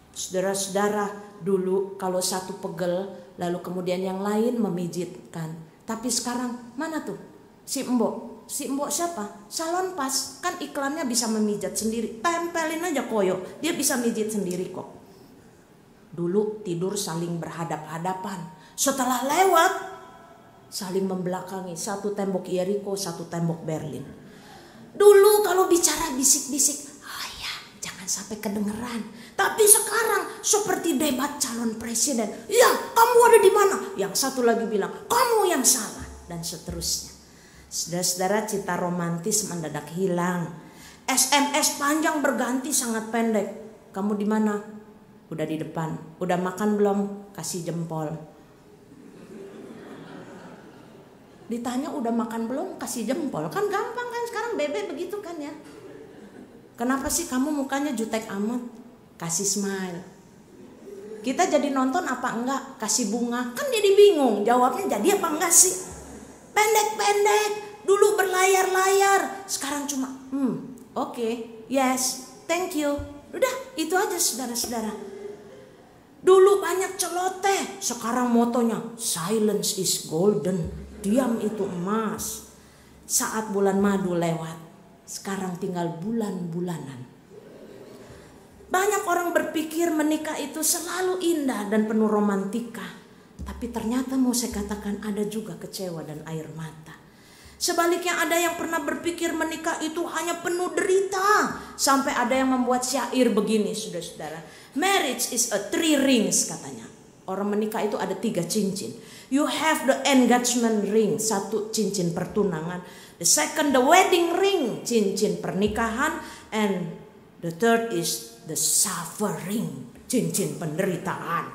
Saudara-saudara, dulu kalau satu pegel, lalu kemudian yang lain memijitkan. Tapi sekarang mana tuh si mbok? Si mbok siapa? Salon Pas. Kan iklannya bisa memijat sendiri. Tempelin aja koyo, dia bisa mijit sendiri kok. Dulu tidur saling berhadap-hadapan. Setelah lewat, saling membelakangi. Satu tembok Jericho, satu tembok Berlin. Dulu kalau bicara bisik-bisik, ya jangan sampai kedengeran. Tapi sekarang seperti debat calon presiden. Ya, kamu ada di mana? Yang satu lagi bilang, kamu yang salah. Dan seterusnya. Saudara-saudara, cita romantis mendadak hilang. SMS panjang berganti sangat pendek. Kamu di mana? Udah di depan. Udah makan belum? Kasih jempol. Ditanya udah makan belum? Kasih jempol. Kan gampang kan sekarang bebek begitu kan ya. Kenapa sih kamu mukanya jutek amat? Kasih smile. Kita jadi nonton apa enggak? Kasih bunga. Kan jadi bingung jawabnya jadi apa enggak sih? Pendek-pendek. Dulu berlayar-layar. Sekarang cuma oke, yes, thank you. Udah itu aja saudara-saudara. Dulu banyak celoteh. Sekarang motonya silence is golden. Diam itu emas. Saat bulan madu lewat. Sekarang tinggal bulan-bulanan. Banyak orang berpikir menikah itu selalu indah dan penuh romantika. Tapi ternyata mau saya katakan ada juga kecewa dan air mata. Sebaliknya ada yang pernah berpikir menikah itu hanya penuh derita. Sampai ada yang membuat syair begini saudara-saudara. Marriage is a 3 rings katanya. Orang menikah itu ada 3 cincin. You have the engagement ring, 1 cincin pertunangan. The second the wedding ring, cincin pernikahan. And the third is the suffering, cincin penderitaan.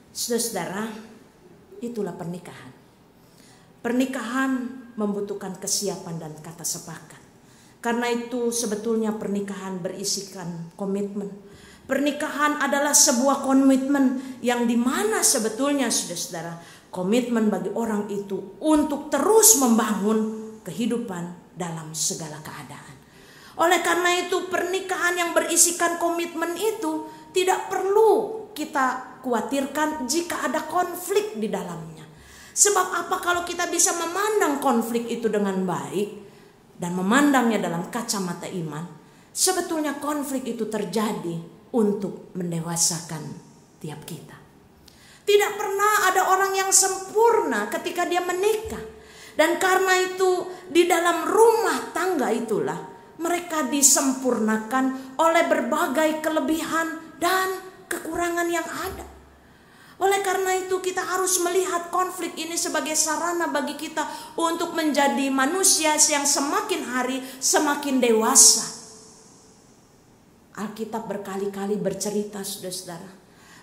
Saudara-saudara, itulah pernikahan. Pernikahan membutuhkan kesiapan dan kata sepakat. Karena itu sebetulnya pernikahan berisikan komitmen. Pernikahan adalah sebuah komitmen yang dimana sebetulnya saudara-saudara, komitmen bagi orang itu untuk terus membangun kehidupan dalam segala keadaan. Oleh karena itu pernikahan yang berisikan komitmen itu tidak perlu kita khawatirkan jika ada konflik di dalamnya. Sebab apa kalau kita bisa memandang konflik itu dengan baik dan memandangnya dalam kacamata iman, sebetulnya konflik itu terjadi untuk mendewasakan tiap kita. Tidak pernah ada orang yang sempurna ketika dia menikah. Dan karena itu di dalam rumah tangga itulah mereka disempurnakan oleh berbagai kelebihan dan kekurangan yang ada. Oleh karena itu kita harus melihat konflik ini sebagai sarana bagi kita untuk menjadi manusia yang semakin hari semakin dewasa. Alkitab berkali-kali bercerita saudara-saudara.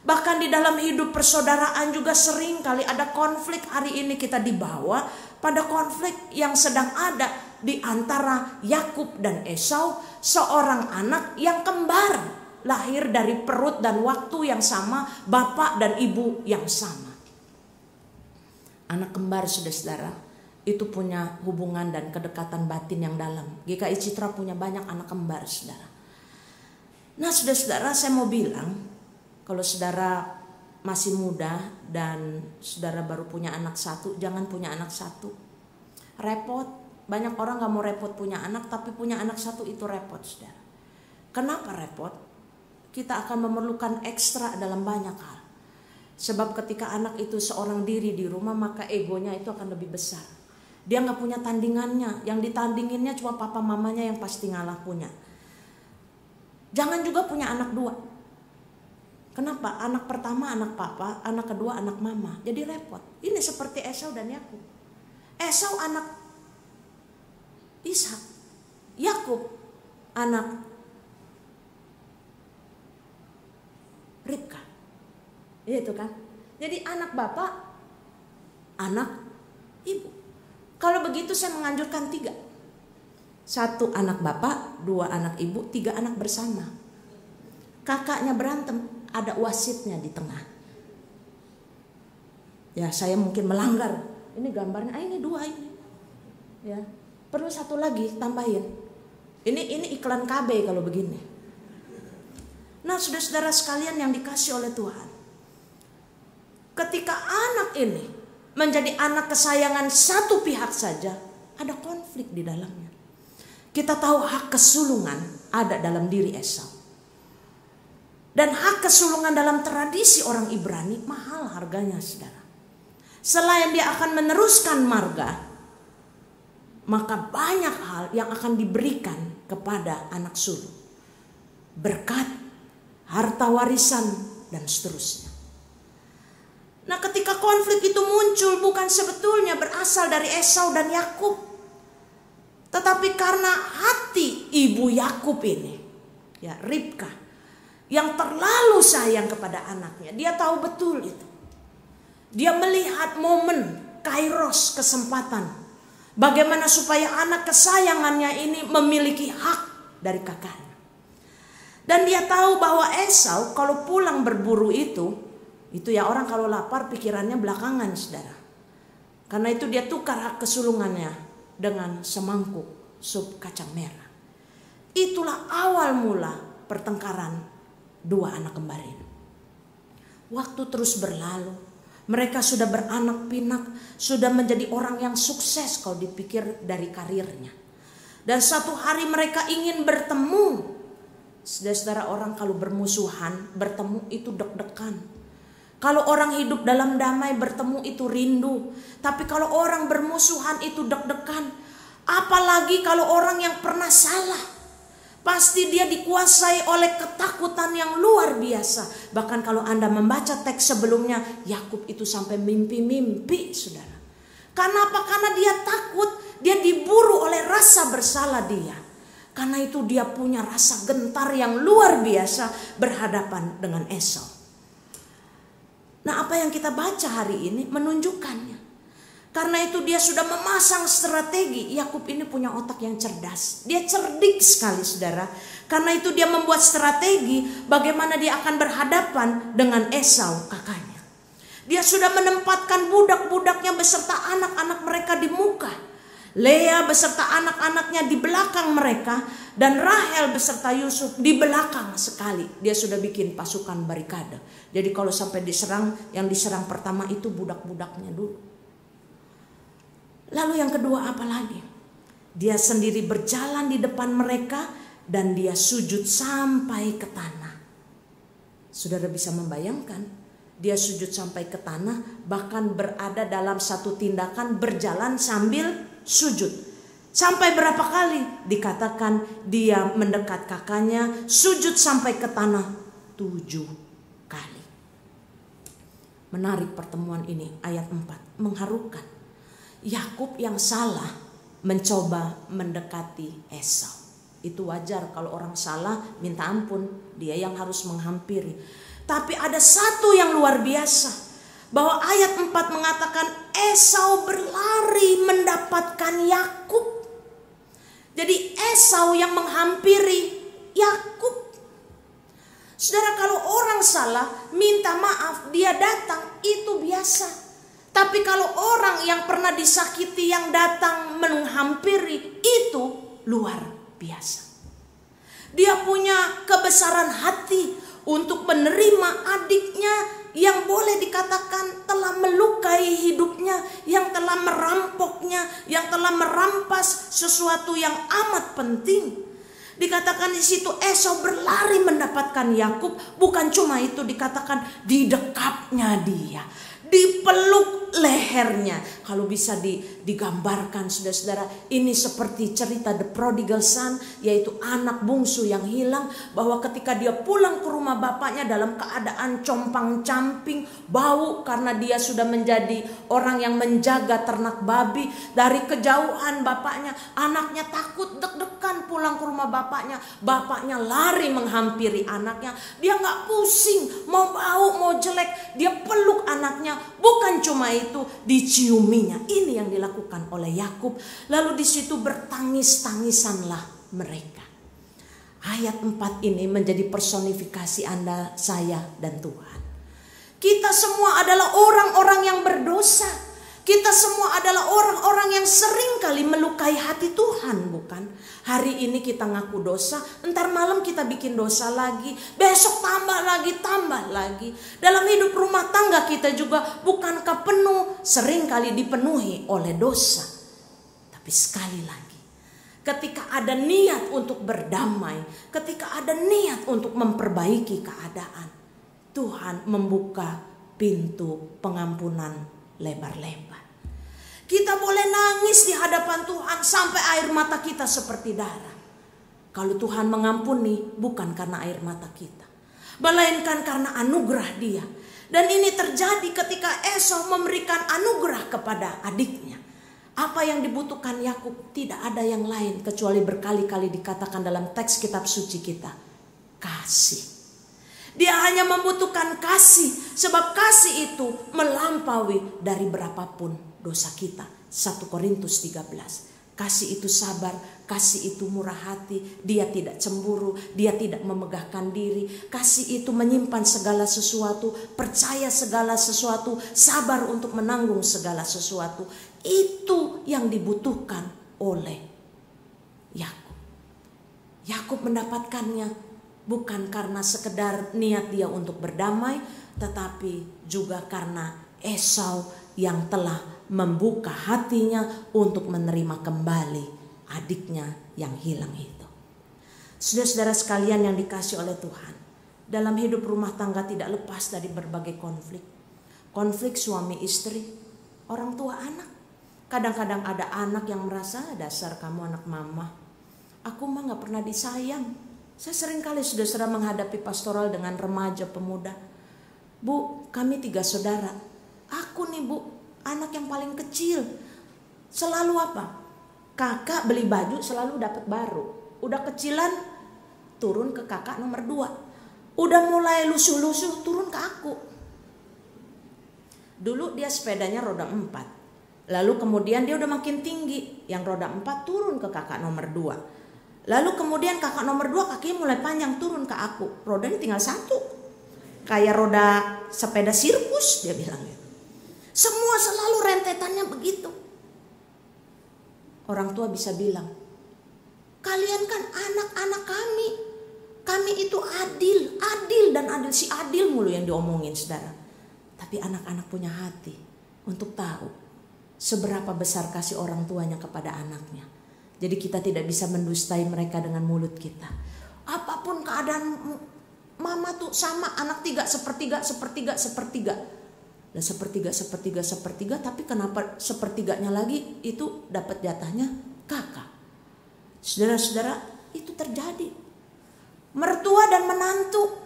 Bahkan di dalam hidup persaudaraan juga sering kali ada konflik. Hari ini kita dibawa pada konflik yang sedang ada di antara Yakub dan Esau, seorang anak yang kembar, lahir dari perut dan waktu yang sama, bapak dan ibu yang sama. Anak kembar saudara-saudara itu punya hubungan dan kedekatan batin yang dalam. GKI Citra punya banyak anak kembar saudara. Nah saudara-saudara, saya mau bilang, kalau saudara masih muda dan saudara baru punya anak 1, jangan punya anak 1. Repot. Banyak orang gak mau repot punya anak, tapi punya anak 1 itu repot saudara. Kenapa repot? Kita akan memerlukan ekstra dalam banyak hal. Sebab ketika anak itu seorang diri di rumah, maka egonya itu akan lebih besar. Dia gak punya tandingannya. Yang ditandinginnya cuma papa mamanya yang pasti ngalah punya. Jangan juga punya anak 2. Kenapa? Anak pertama anak papa, anak kedua anak mama. Jadi repot. Ini seperti Esau dan Yakub. Esau anak Ishak, Yakub anak Ribka. Itu kan? Jadi anak bapak, anak ibu. Kalau begitu saya menganjurkan 3. 1 anak bapak, 2 anak ibu, 3 anak bersama. Kakaknya berantem, ada wasitnya di tengah. Ya, saya mungkin melanggar. Ini gambarnya, ini 2 ini. Ya, perlu 1 lagi tambahin. Ini iklan KB kalau begini. Nah, saudara-saudara sekalian yang dikasih oleh Tuhan, ketika anak ini menjadi anak kesayangan satu pihak saja, ada konflik di dalamnya. Kita tahu hak kesulungan ada dalam diri Esau. Dan hak kesulungan dalam tradisi orang Ibrani mahal harganya saudara. Selain dia akan meneruskan marga, maka banyak hal yang akan diberikan kepada anak sulung. Berkat, harta warisan, dan seterusnya. Nah, ketika konflik itu muncul bukan sebetulnya berasal dari Esau dan Yakub. Tetapi karena hati ibu Yakub ini, ya Ribka, yang terlalu sayang kepada anaknya. Dia tahu betul itu. Dia melihat momen, kairos, kesempatan. Bagaimana supaya anak kesayangannya ini memiliki hak dari kakaknya. Dan dia tahu bahwa Esau kalau pulang berburu itu ya orang kalau lapar pikirannya belakangan, saudara. Karena itu dia tukar hak kesulungannya dengan semangkuk sup kacang merah. Itulah awal mula pertengkaran dua anak kembar ini. Waktu terus berlalu, mereka sudah beranak pinak, sudah menjadi orang yang sukses kalau dipikir dari karirnya. Dan satu hari mereka ingin bertemu. Saudara-saudara, orang kalau bermusuhan, bertemu itu deg-degan. Kalau orang hidup dalam damai, bertemu itu rindu. Tapi kalau orang bermusuhan itu deg-degan. Apalagi kalau orang yang pernah salah. Pasti dia dikuasai oleh ketakutan yang luar biasa. Bahkan kalau Anda membaca teks sebelumnya, Yakub itu sampai mimpi-mimpi, saudara. Karena apa? Karena dia takut, dia diburu oleh rasa bersalah dia. Karena itu dia punya rasa gentar yang luar biasa berhadapan dengan Esau. Nah, apa yang kita baca hari ini menunjukkannya. Karena itu dia sudah memasang strategi. Yakub ini punya otak yang cerdas. Dia cerdik sekali, saudara. Karena itu dia membuat strategi bagaimana dia akan berhadapan dengan Esau kakaknya. Dia sudah menempatkan budak-budaknya beserta anak-anak mereka di muka. Lea beserta anak-anaknya di belakang mereka. Dan Rahel beserta Yusuf di belakang sekali. Dia sudah bikin pasukan barikade. Jadi kalau sampai diserang, yang diserang pertama itu budak-budaknya dulu. Lalu yang kedua apa lagi? Dia sendiri berjalan di depan mereka dan dia sujud sampai ke tanah. Saudara bisa membayangkan, dia sujud sampai ke tanah, bahkan berada dalam satu tindakan berjalan sambil sujud. Sampai berapa kali dikatakan dia mendekat kakaknya, sujud sampai ke tanah 7 kali. Menarik pertemuan ini, ayat 4, mengharukan. Yakub yang salah mencoba mendekati Esau. Itu wajar kalau orang salah minta ampun, dia yang harus menghampiri. Tapi ada satu yang luar biasa, bahwa ayat 4 mengatakan Esau berlari mendapatkan Yakub. Jadi Esau yang menghampiri Yakub. Saudara, kalau orang salah minta maaf, dia datang, itu biasa. Tapi kalau orang yang pernah disakiti yang datang menghampiri, itu luar biasa. Dia punya kebesaran hati untuk menerima adiknya yang boleh dikatakan telah melukai hidupnya, yang telah merampoknya, yang telah merampas sesuatu yang amat penting. Dikatakan di situ Esau berlari mendapatkan Yakub. Bukan cuma itu, dikatakan di dekapnya dia, dipeluk lehernya. Kalau bisa digambarkan, saudara-saudara, ini seperti cerita The Prodigal Son, yaitu anak bungsu yang hilang. Bahwa ketika dia pulang ke rumah bapaknya dalam keadaan compang-camping, bau karena dia sudah menjadi orang yang menjaga ternak babi. Dari kejauhan bapaknya, anaknya takut, deg-degan pulang ke rumah bapaknya. Bapaknya lari menghampiri anaknya. Dia gak pusing, mau bau, mau jelek, dia peluk anaknya. Bukan cuma itu, diciuminya. Ini yang dilakukan oleh Yakub. Lalu di situ bertangis-tangisanlah mereka. Ayat 4 ini menjadi personifikasi Anda, saya, dan Tuhan. Kita semua adalah orang-orang yang berdosa. Kita semua adalah orang-orang yang sering kali melukai hati Tuhan, bukan? Hari ini kita ngaku dosa, entar malam kita bikin dosa lagi, besok tambah lagi. Dalam hidup rumah tangga kita juga bukankah penuh, sering kali dipenuhi oleh dosa. Tapi sekali lagi, ketika ada niat untuk berdamai, ketika ada niat untuk memperbaiki keadaan, Tuhan membuka pintu pengampunan lebar-lebar. Kita boleh nangis di hadapan Tuhan sampai air mata kita seperti darah. Kalau Tuhan mengampuni bukan karena air mata kita, melainkan karena anugerah Dia. Dan ini terjadi ketika Esau memberikan anugerah kepada adiknya. Apa yang dibutuhkan Yakub tidak ada yang lain kecuali berkali-kali dikatakan dalam teks kitab suci kita, kasih. Dia hanya membutuhkan kasih, sebab kasih itu melampaui dari berapapun dosa kita. 1 Korintus 13. Kasih itu sabar, Kasih itu murah hati, dia tidak cemburu, dia tidak memegahkan diri. Kasih itu menyimpan segala sesuatu, percaya segala sesuatu, sabar untuk menanggung segala sesuatu. Itu yang dibutuhkan oleh Yakub. Yakub mendapatkannya bukan karena sekedar niat dia untuk berdamai, tetapi juga karena Esau yang telah membuka hatinya untuk menerima kembali adiknya yang hilang itu. Saudara-saudara sekalian yang dikasihi oleh Tuhan, dalam hidup rumah tangga tidak lepas dari berbagai konflik. Konflik suami istri, orang tua anak. Kadang-kadang ada anak yang merasa, dasar kamu anak mama, aku mah gak pernah disayang. Saya sering kali saudara menghadapi pastoral dengan remaja pemuda. Bu, kami 3 saudara. Aku nih bu, anak yang paling kecil. Selalu apa? Kakak beli baju selalu dapat baru. Udah kecilan turun ke kakak nomor 2. Udah mulai lusuh-lusuh turun ke aku. Dulu dia sepedanya roda 4. Lalu kemudian dia udah makin tinggi. Yang roda 4 turun ke kakak nomor 2. Lalu kemudian kakak nomor 2 kakinya mulai panjang turun ke aku. Rodanya tinggal 1. Kayak roda sepeda sirkus dia bilangnya. Semua selalu rentetannya begitu. Orang tua bisa bilang, kalian kan anak-anak kami. Kami itu adil, adil dan adil. Si adil mulu yang diomongin saudara. Tapi anak-anak punya hati untuk tahu seberapa besar kasih orang tuanya kepada anaknya. Jadi kita tidak bisa mendustai mereka dengan mulut kita. Apapun keadaan mama tuh sama, anak 3 sepertiga. Dan sepertiga, tapi kenapa sepertiganya lagi itu dapat jatahnya kakak. Saudara-saudara, itu terjadi. Mertua dan menantu.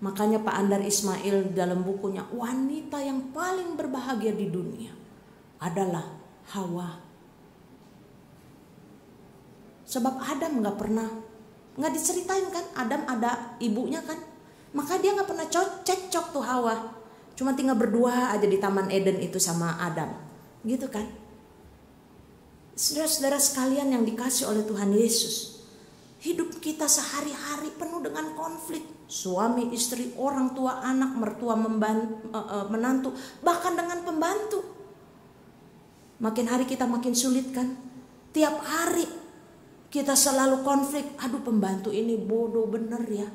Makanya Pak Andar Ismail dalam bukunya, wanita yang paling berbahagia di dunia adalah Hawa. Sebab Adam gak diceritain kan, Adam ada ibunya kan. Maka dia gak pernah cekcok tuh Hawa. Cuma tinggal berdua aja di Taman Eden itu sama Adam. Gitu kan. Saudara-saudara sekalian yang dikasih oleh Tuhan Yesus. Hidup kita sehari-hari penuh dengan konflik. Suami, istri, orang tua, anak, mertua, menantu. Bahkan dengan pembantu. Makin hari kita makin sulit kan. Tiap hari kita selalu konflik. Aduh pembantu ini bodoh bener ya.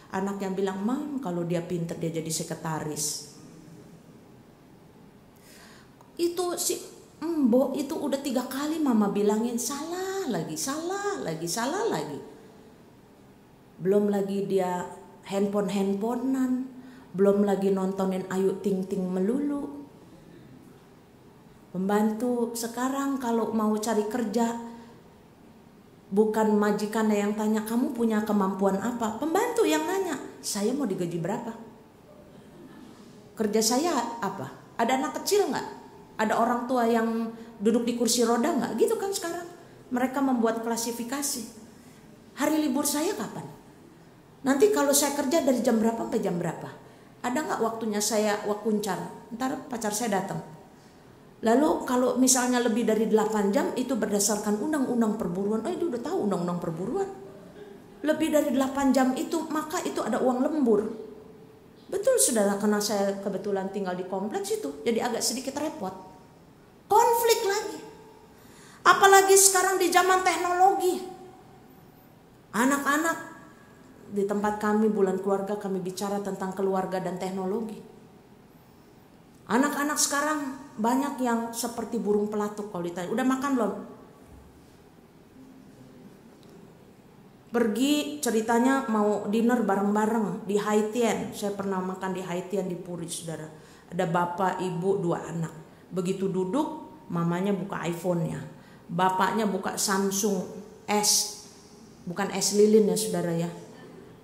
Anak yang bilang, Mam kalau dia pinter dia jadi sekretaris. Itu si Mbok itu udah 3 kali mama bilangin salah lagi. Belum lagi dia handphone-handphonean. Belum lagi nontonin Ayu Ting Ting melulu. Pembantu sekarang kalau mau cari kerja, bukan majikannya yang tanya kamu punya kemampuan apa, pembantu yang nanya saya mau digaji berapa, kerja saya apa, ada anak kecil nggak, ada orang tua yang duduk di kursi roda nggak, gitu kan sekarang mereka membuat klasifikasi. Hari libur saya kapan, nanti kalau saya kerja dari jam berapa sampai jam berapa, ada nggak waktunya saya wakuncar, ntar pacar saya datang. Lalu kalau misalnya lebih dari 8 jam itu berdasarkan undang-undang perburuan. Oh itu udah tahu undang-undang perburuan. Lebih dari 8 jam itu maka itu ada uang lembur. Betul saudara, karena saya kebetulan tinggal di kompleks itu. Jadi agak sedikit repot. Konflik lagi. Apalagi sekarang di zaman teknologi. Anak-anak di tempat kami bulan keluarga kami bicara tentang keluarga dan teknologi. Anak-anak sekarang banyak yang seperti burung pelatuk kalau ditanya, udah makan belum? Pergi ceritanya mau dinner bareng-bareng di Haitian. Saya pernah makan di Haitian di Puri saudara. Ada bapak, ibu, 2 anak. Begitu duduk, mamanya buka iPhone-nya. Bapaknya buka Samsung S. Bukan S lilin ya saudara ya.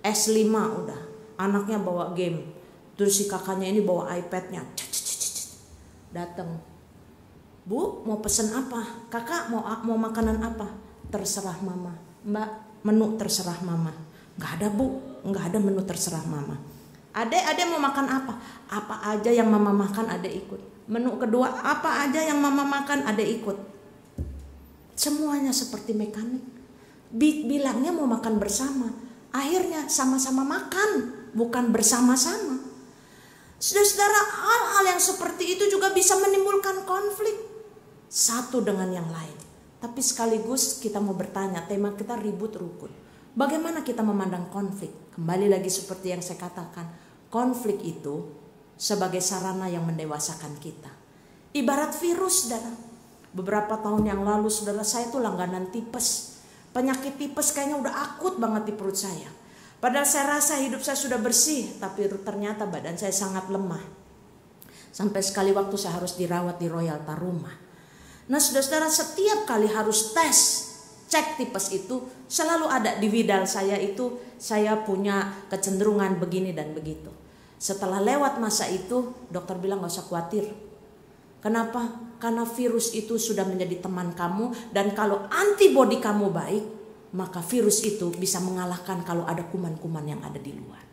S5 udah. Anaknya bawa game. Terus si kakaknya ini bawa iPad-nya. Datang, Bu mau pesen apa? Kakak mau makanan apa? Terserah mama. Mbak, menu terserah mama. Gak ada bu, gak ada menu terserah mama. Adek mau makan apa? Apa aja yang mama makan adek ikut. Menu kedua apa aja yang mama makan adek ikut. Semuanya seperti mekanik. Bilangnya mau makan bersama, akhirnya sama-sama makan, bukan bersama-sama. Saudara-saudara, hal-hal yang seperti itu juga bisa menimbulkan konflik satu dengan yang lain. Tapi sekaligus kita mau bertanya, tema kita ribut rukun. Bagaimana kita memandang konflik? Kembali lagi seperti yang saya katakan, konflik itu sebagai sarana yang mendewasakan kita. Ibarat virus, saudara. Beberapa tahun yang lalu, saudara, saya itu langganan tipes. Penyakit tipes kayaknya udah akut banget di perut saya. Padahal saya rasa hidup saya sudah bersih, tapi ternyata badan saya sangat lemah. Sampai sekali waktu saya harus dirawat di Royal Taruma. Nah, saudara-saudara, setiap kali harus tes, cek tipes itu selalu ada di Widal saya itu, saya punya kecenderungan begini dan begitu. Setelah lewat masa itu, dokter bilang gak usah khawatir. Kenapa? Karena virus itu sudah menjadi teman kamu, dan kalau antibodi kamu baik, maka virus itu bisa mengalahkan kalau ada kuman-kuman yang ada di luar.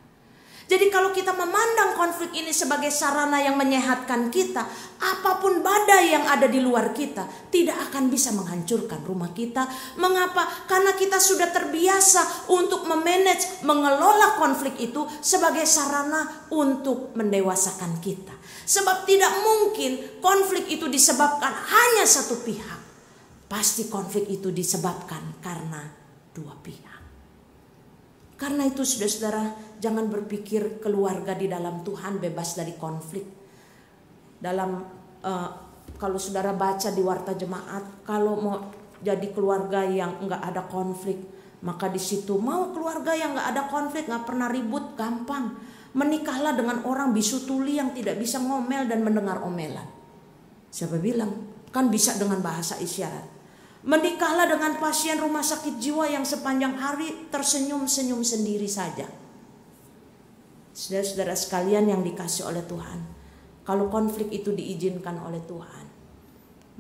Jadi kalau kita memandang konflik ini sebagai sarana yang menyehatkan kita, apapun badai yang ada di luar kita tidak akan bisa menghancurkan rumah kita. Mengapa? Karena kita sudah terbiasa untuk memanage, mengelola konflik itu sebagai sarana untuk mendewasakan kita. Sebab tidak mungkin konflik itu disebabkan hanya satu pihak. Pasti konflik itu disebabkan karena dua pihak. Karena itu saudara-saudara, jangan berpikir keluarga di dalam Tuhan bebas dari konflik. Kalau saudara baca di Warta Jemaat, kalau mau jadi keluarga yang enggak ada konflik, maka di situ mau keluarga yang enggak ada konflik, enggak pernah ribut, gampang. Menikahlah dengan orang bisu tuli yang tidak bisa ngomel dan mendengar omelan. Siapa bilang? Kan bisa dengan bahasa isyarat. Menikahlah dengan pasien rumah sakit jiwa yang sepanjang hari tersenyum-senyum sendiri saja. Saudara-saudara sekalian yang dikasih oleh Tuhan, kalau konflik itu diizinkan oleh Tuhan,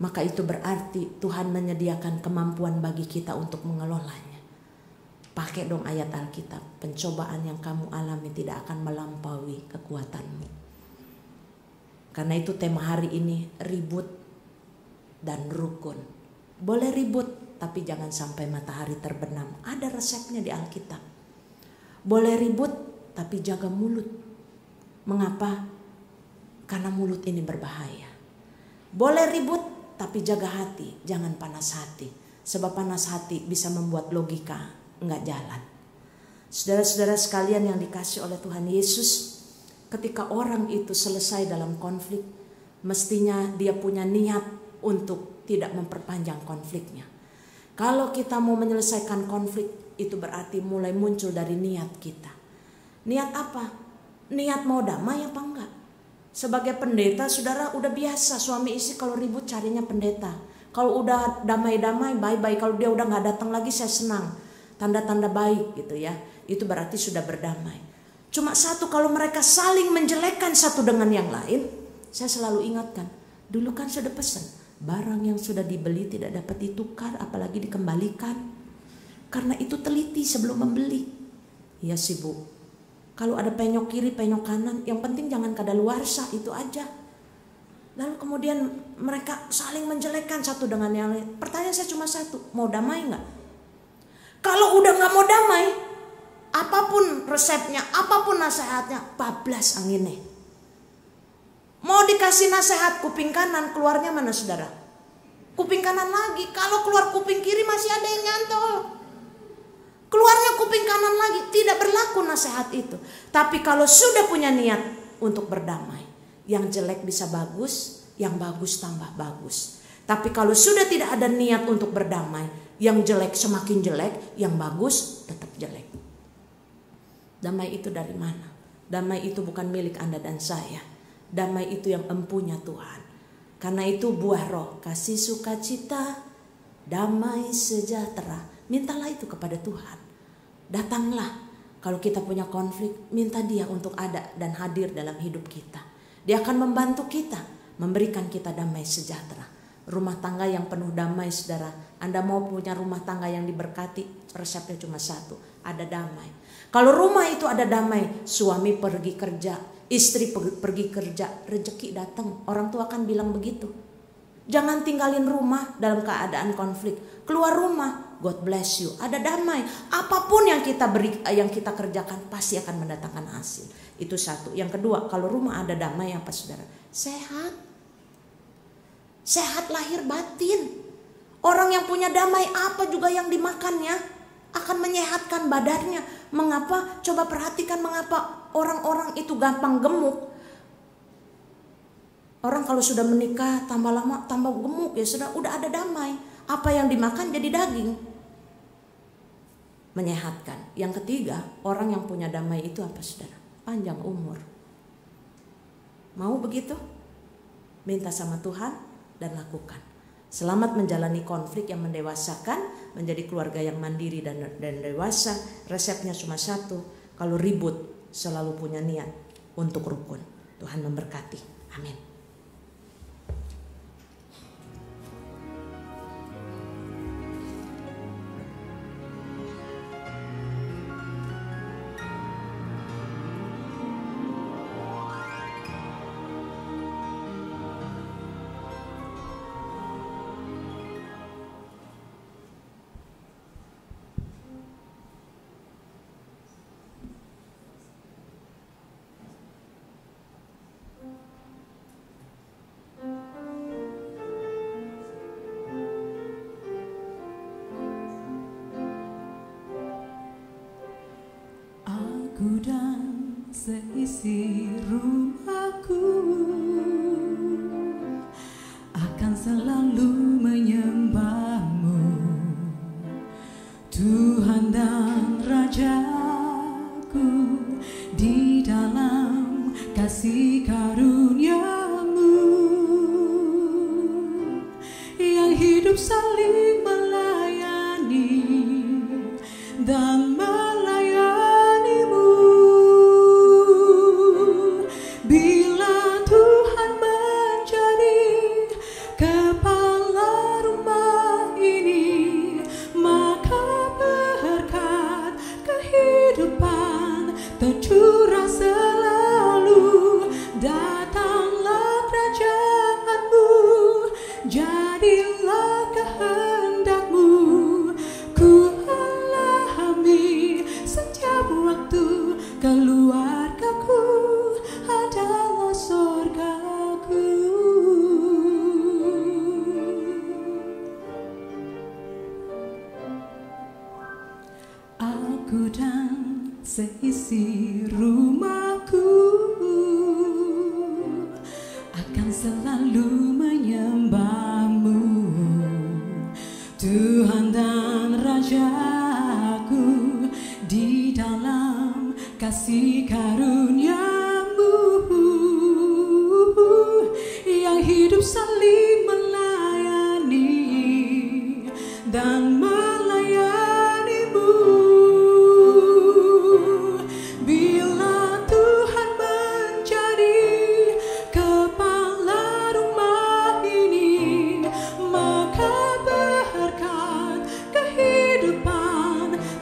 maka itu berarti Tuhan menyediakan kemampuan bagi kita untuk mengelolanya. Pakai dong ayat Alkitab, pencobaan yang kamu alami tidak akan melampaui kekuatanmu. Karena itu tema hari ini, ribut dan rukun. Boleh ribut, tapi jangan sampai matahari terbenam. Ada resepnya di Alkitab. Boleh ribut, tapi jaga mulut. Mengapa? Karena mulut ini berbahaya. Boleh ribut, tapi jaga hati. Jangan panas hati. Sebab panas hati bisa membuat logika enggak jalan. Saudara-saudara sekalian yang dikasih oleh Tuhan Yesus, ketika orang itu selesai dalam konflik, mestinya dia punya niat untuk tidak memperpanjang konfliknya. Kalau kita mau menyelesaikan konflik, itu berarti mulai muncul dari niat kita. Niat apa? Niat mau damai apa enggak? Sebagai pendeta, saudara udah biasa suami istri kalau ribut carinya pendeta. Kalau udah damai-damai, bye-bye. Kalau dia udah gak datang lagi, saya senang. Tanda-tanda baik gitu ya. Itu berarti sudah berdamai. Cuma satu, kalau mereka saling menjelekkan satu dengan yang lain, saya selalu ingatkan, dulu kan sudah pesan, barang yang sudah dibeli tidak dapat ditukar, apalagi dikembalikan. Karena itu teliti sebelum membeli. Ya sih Bu, kalau ada penyok kiri, penyok kanan, yang penting jangan kadaluarsa, itu aja. Lalu kemudian mereka saling menjelekkan satu dengan yang lain. Pertanyaan saya cuma satu, mau damai nggak? Kalau udah nggak mau damai, apapun resepnya, apapun nasihatnya, bablas anginnya. Mau dikasih nasihat kuping kanan, keluarnya mana saudara? Kuping kanan lagi. Kalau keluar kuping kiri masih ada yang nyantol. Keluarnya kuping kanan lagi. Tidak berlaku nasihat itu. Tapi kalau sudah punya niat untuk berdamai, yang jelek bisa bagus, yang bagus tambah bagus. Tapi kalau sudah tidak ada niat untuk berdamai, yang jelek semakin jelek, yang bagus tetap jelek. Damai itu dari mana? Damai itu bukan milik Anda dan saya. Damai itu yang empunya Tuhan. Karena itu buah roh, kasih sukacita, damai sejahtera. Mintalah itu kepada Tuhan. Datanglah. Kalau kita punya konflik, minta Dia untuk ada dan hadir dalam hidup kita. Dia akan membantu kita, memberikan kita damai sejahtera. Rumah tangga yang penuh damai, saudara. Anda mau punya rumah tangga yang diberkati, resepnya cuma satu, ada damai. Kalau rumah itu ada damai, suami pergi kerja, istri pergi kerja, rezeki datang. Orang tua kan bilang begitu. Jangan tinggalin rumah dalam keadaan konflik. Keluar rumah, God bless you. Ada damai. Apapun yang kita kerjakan pasti akan mendatangkan hasil. Itu satu. Yang kedua, kalau rumah ada damai apa saudara? Sehat. Sehat lahir batin. Orang yang punya damai apa juga yang dimakannya akan menyehatkan badannya. Mengapa? Coba perhatikan mengapa orang-orang itu gampang gemuk. Orang kalau sudah menikah tambah lama tambah gemuk ya sudah, udah ada damai. Apa yang dimakan jadi daging. Menyehatkan. Yang ketiga, orang yang punya damai itu apa saudara? Panjang umur. Mau begitu? Minta sama Tuhan dan lakukan. Selamat menjalani konflik yang mendewasakan, menjadi keluarga yang mandiri dan dewasa. Resepnya cuma satu, kalau ribut selalu punya niat untuk rukun. Tuhan memberkati. Amin. Aku dan seisi rumahku akan selalu menyembah-Mu, Tuhan dan Rajaku, di dalam kasih karunia-Mu yang hidup saling melayani dan tercurah selalu. Datanglah kerajaan-Mu, jadilah kehendak-Mu. Ku alami setiap waktu, keluargaku adalah sorgaku. Aku dan seisi rumahku akan selalu menyembah-Mu, Tuhan dan Rajaku, di dalam kasih karunia-Mu yang hidup saling melayani dan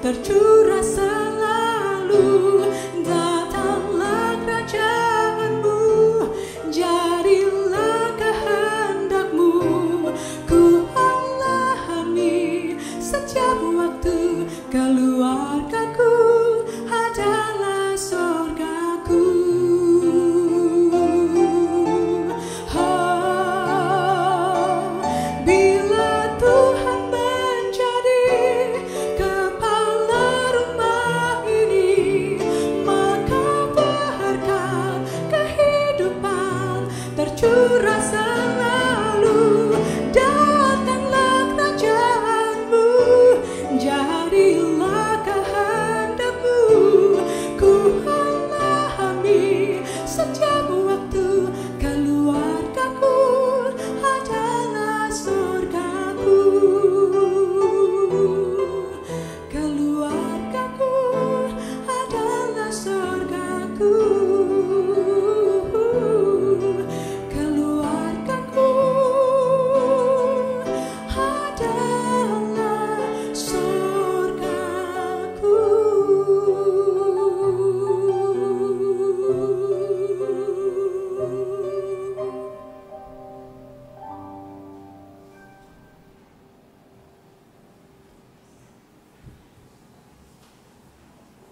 tercurah selalu. Datanglah kerajaan-Mu, jadilah kehendak-Mu. Ku alami setiap waktu, keluargaku adalah sorgaku. Bila Tuhan menjadi tercurah selalu. Datanglah kerajaan-Mu, jadilah kehendak-Mu.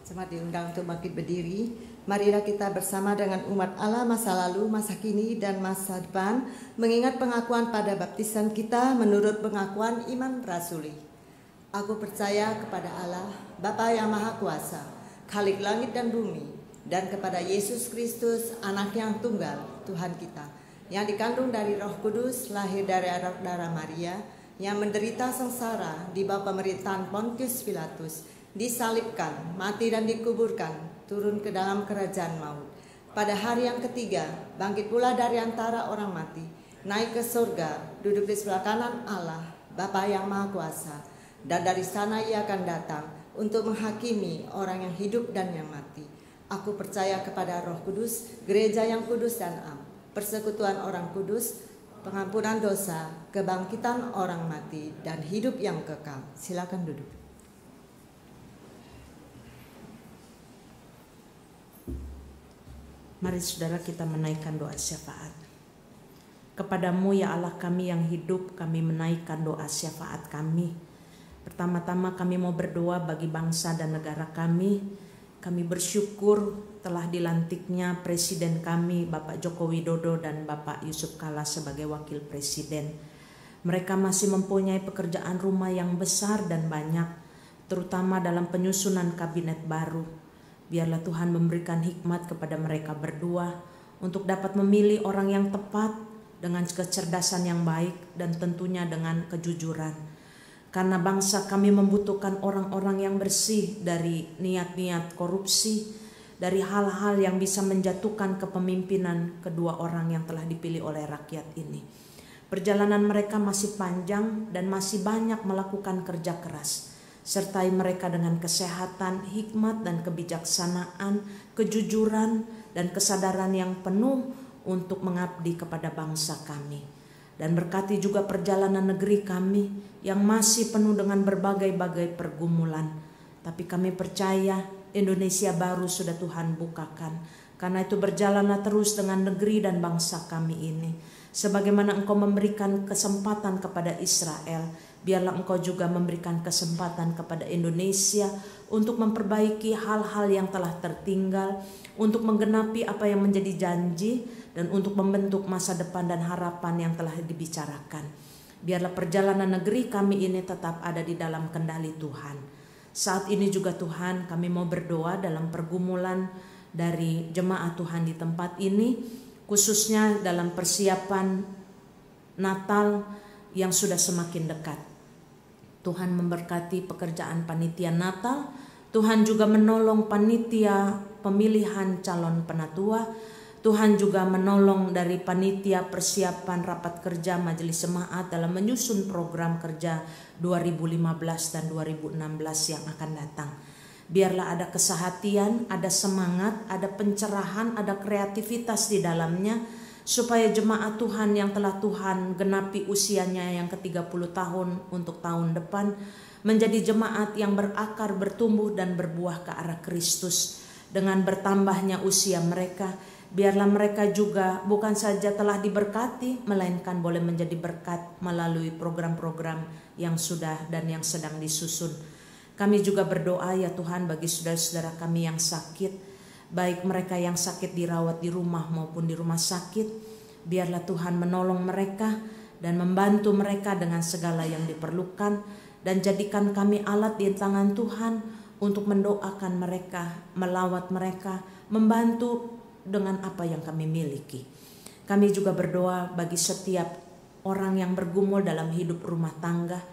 Jemaat diundang untuk bangkit berdiri. Marilah kita bersama dengan umat Allah masa lalu, masa kini, dan masa depan mengingat pengakuan pada baptisan kita menurut pengakuan iman rasuli. Aku percaya kepada Allah, Bapa yang Maha Kuasa, Khalik langit dan bumi, dan kepada Yesus Kristus, Anak yang tunggal, Tuhan kita, yang dikandung dari Roh Kudus, lahir dari anak darah Maria, yang menderita sengsara di bawah pemerintahan Pontius Pilatus, disalibkan, mati dan dikuburkan, turun ke dalam kerajaan maut. Pada hari yang ketiga, bangkit pula dari antara orang mati, naik ke surga, duduk di sebelah kanan Allah, Bapa yang Maha Kuasa, dan dari sana ia akan datang untuk menghakimi orang yang hidup dan yang mati. Aku percaya kepada Roh Kudus, gereja yang kudus dan am, persekutuan orang kudus, pengampunan dosa, kebangkitan orang mati, dan hidup yang kekal. Silakan duduk. Mari saudara kita menaikkan doa syafaat. Kepadamu ya Allah kami yang hidup, kami menaikkan doa syafaat kami. Pertama-tama kami mau berdoa bagi bangsa dan negara kami. Kami bersyukur telah dilantiknya Presiden kami Bapak Joko Widodo dan Bapak Yusuf Kala sebagai Wakil Presiden. Mereka masih mempunyai pekerjaan rumah yang besar dan banyak, terutama dalam penyusunan kabinet baru. Biarlah Tuhan memberikan hikmat kepada mereka berdua untuk dapat memilih orang yang tepat dengan kecerdasan yang baik dan tentunya dengan kejujuran. Karena bangsa kami membutuhkan orang-orang yang bersih dari niat-niat korupsi, dari hal-hal yang bisa menjatuhkan kepemimpinan kedua orang yang telah dipilih oleh rakyat ini. Perjalanan mereka masih panjang dan masih banyak melakukan kerja keras. Sertai mereka dengan kesehatan, hikmat dan kebijaksanaan, kejujuran dan kesadaran yang penuh untuk mengabdi kepada bangsa kami. Dan berkati juga perjalanan negeri kami yang masih penuh dengan berbagai-bagai pergumulan. Tapi kami percaya Indonesia baru sudah Tuhan bukakan. Karena itu berjalanlah terus dengan negeri dan bangsa kami ini. Sebagaimana Engkau memberikan kesempatan kepada Israel, biarlah Engkau juga memberikan kesempatan kepada Indonesia untuk memperbaiki hal-hal yang telah tertinggal, untuk menggenapi apa yang menjadi janji, dan untuk membentuk masa depan dan harapan yang telah dibicarakan. Biarlah perjalanan negeri kami ini tetap ada di dalam kendali Tuhan. Saat ini juga Tuhan, kami mau berdoa dalam pergumulan dari jemaat Tuhan di tempat ini, khususnya dalam persiapan Natal yang sudah semakin dekat. Tuhan memberkati pekerjaan panitia Natal. Tuhan juga menolong panitia pemilihan calon penatua. Tuhan juga menolong dari panitia persiapan rapat kerja Majelis Jemaat dalam menyusun program kerja 2015 dan 2016 yang akan datang. Biarlah ada kesehatian, ada semangat, ada pencerahan, ada kreativitas di dalamnya, supaya jemaat Tuhan yang telah Tuhan genapi usianya yang ke-30 tahun untuk tahun depan menjadi jemaat yang berakar, bertumbuh dan berbuah ke arah Kristus. Dengan bertambahnya usia mereka, biarlah mereka juga bukan saja telah diberkati, melainkan boleh menjadi berkat melalui program-program yang sudah dan yang sedang disusun. Kami juga berdoa ya Tuhan bagi saudara-saudara kami yang sakit, baik mereka yang sakit dirawat di rumah maupun di rumah sakit. Biarlah Tuhan menolong mereka dan membantu mereka dengan segala yang diperlukan, dan jadikan kami alat di tangan Tuhan untuk mendoakan mereka, melawat mereka, membantu dengan apa yang kami miliki. Kami juga berdoa bagi setiap orang yang bergumul dalam hidup rumah tangga,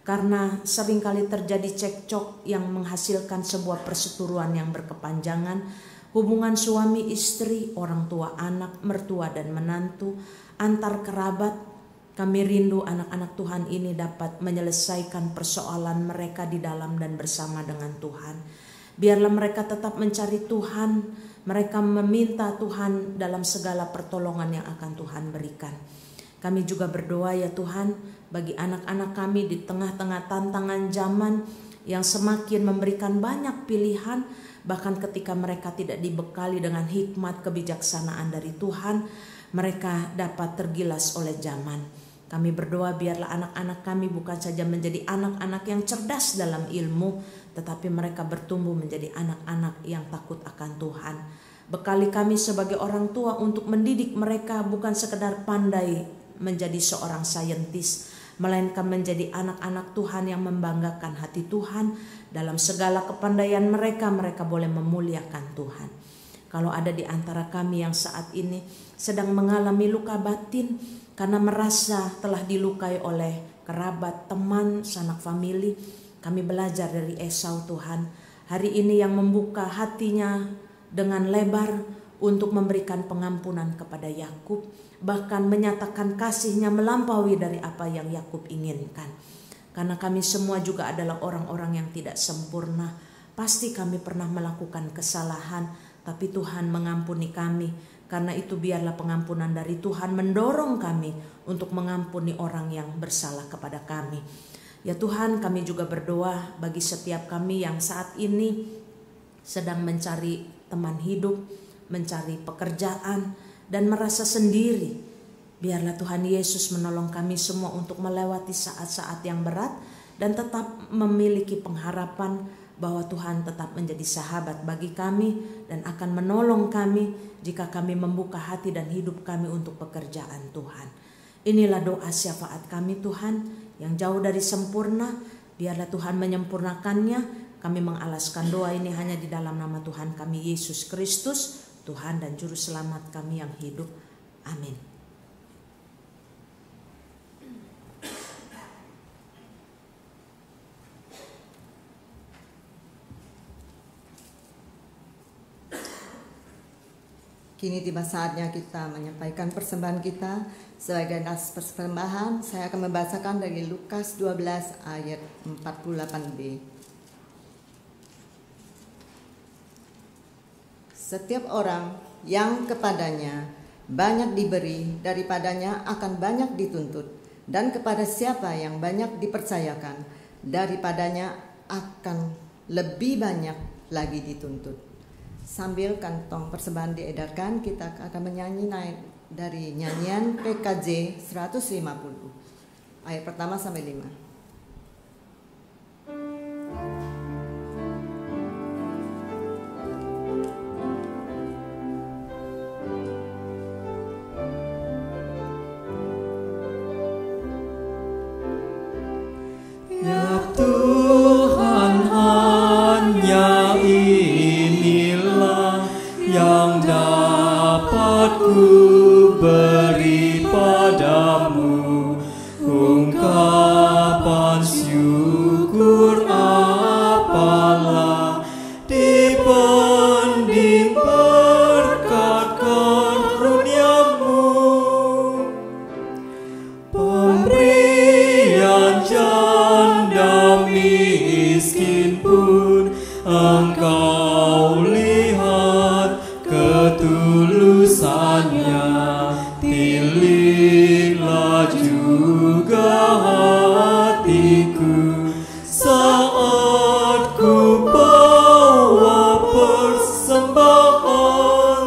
karena seringkali terjadi cekcok yang menghasilkan sebuah perseteruan yang berkepanjangan, hubungan suami istri, orang tua anak, mertua dan menantu, antar kerabat. Kami rindu anak-anak Tuhan ini dapat menyelesaikan persoalan mereka di dalam dan bersama dengan Tuhan. Biarlah mereka tetap mencari Tuhan, mereka meminta Tuhan dalam segala pertolongan yang akan Tuhan berikan. Kami juga berdoa ya Tuhan bagi anak-anak kami di tengah-tengah tantangan zaman yang semakin memberikan banyak pilihan, bahkan ketika mereka tidak dibekali dengan hikmat kebijaksanaan dari Tuhan, mereka dapat tergilas oleh zaman. Kami berdoa biarlah anak-anak kami bukan saja menjadi anak-anak yang cerdas dalam ilmu, tetapi mereka bertumbuh menjadi anak-anak yang takut akan Tuhan. Bekali kami sebagai orang tua untuk mendidik mereka bukan sekedar pandai menjadi seorang saintis, melainkan menjadi anak-anak Tuhan yang membanggakan hati Tuhan. Dalam segala kepandaian mereka, mereka boleh memuliakan Tuhan. Kalau ada di antara kami yang saat ini sedang mengalami luka batin karena merasa telah dilukai oleh kerabat, teman, sanak famili, kami belajar dari Esau Tuhan. Hari ini yang membuka hatinya dengan lebar untuk memberikan pengampunan kepada Yakub, bahkan menyatakan kasihnya melampaui dari apa yang Yakub inginkan. Karena kami semua juga adalah orang-orang yang tidak sempurna. Pasti kami pernah melakukan kesalahan, tapi Tuhan mengampuni kami. Karena itu biarlah pengampunan dari Tuhan mendorong kami untuk mengampuni orang yang bersalah kepada kami. Ya Tuhan, kami juga berdoa bagi setiap kami yang saat ini sedang mencari teman hidup, mencari pekerjaan, dan merasa sendiri. Biarlah Tuhan Yesus menolong kami semua untuk melewati saat-saat yang berat dan tetap memiliki pengharapan bahwa Tuhan tetap menjadi sahabat bagi kami dan akan menolong kami jika kami membuka hati dan hidup kami untuk pekerjaan Tuhan. Inilah doa syafaat kami Tuhan yang jauh dari sempurna. Biarlah Tuhan menyempurnakannya. Kami mengalaskan doa ini hanya di dalam nama Tuhan kami Yesus Kristus, Tuhan dan Juru Selamat kami yang hidup. Amin. Kini tiba saatnya kita menyampaikan persembahan kita. Sebagai nas persembahan, saya akan membacakan dari Lukas 12 ayat 48b. Setiap orang yang kepadanya banyak diberi, daripadanya akan banyak dituntut. Dan kepada siapa yang banyak dipercayakan, daripadanya akan lebih banyak lagi dituntut. Sambil kantong persembahan diedarkan, kita akan menyanyi naik dari nyanyian PKJ 150 ayat pertama sampai 5. Ya Tuhan, hanya inilah yang dapat ku beri padamu, ungkapan syukur apalah dibanding berkat karunia-Mu. Pemberian janda miskin pun Engkau lihat ketulusannya, tililah juga hatiku saat ku bawa persembahan.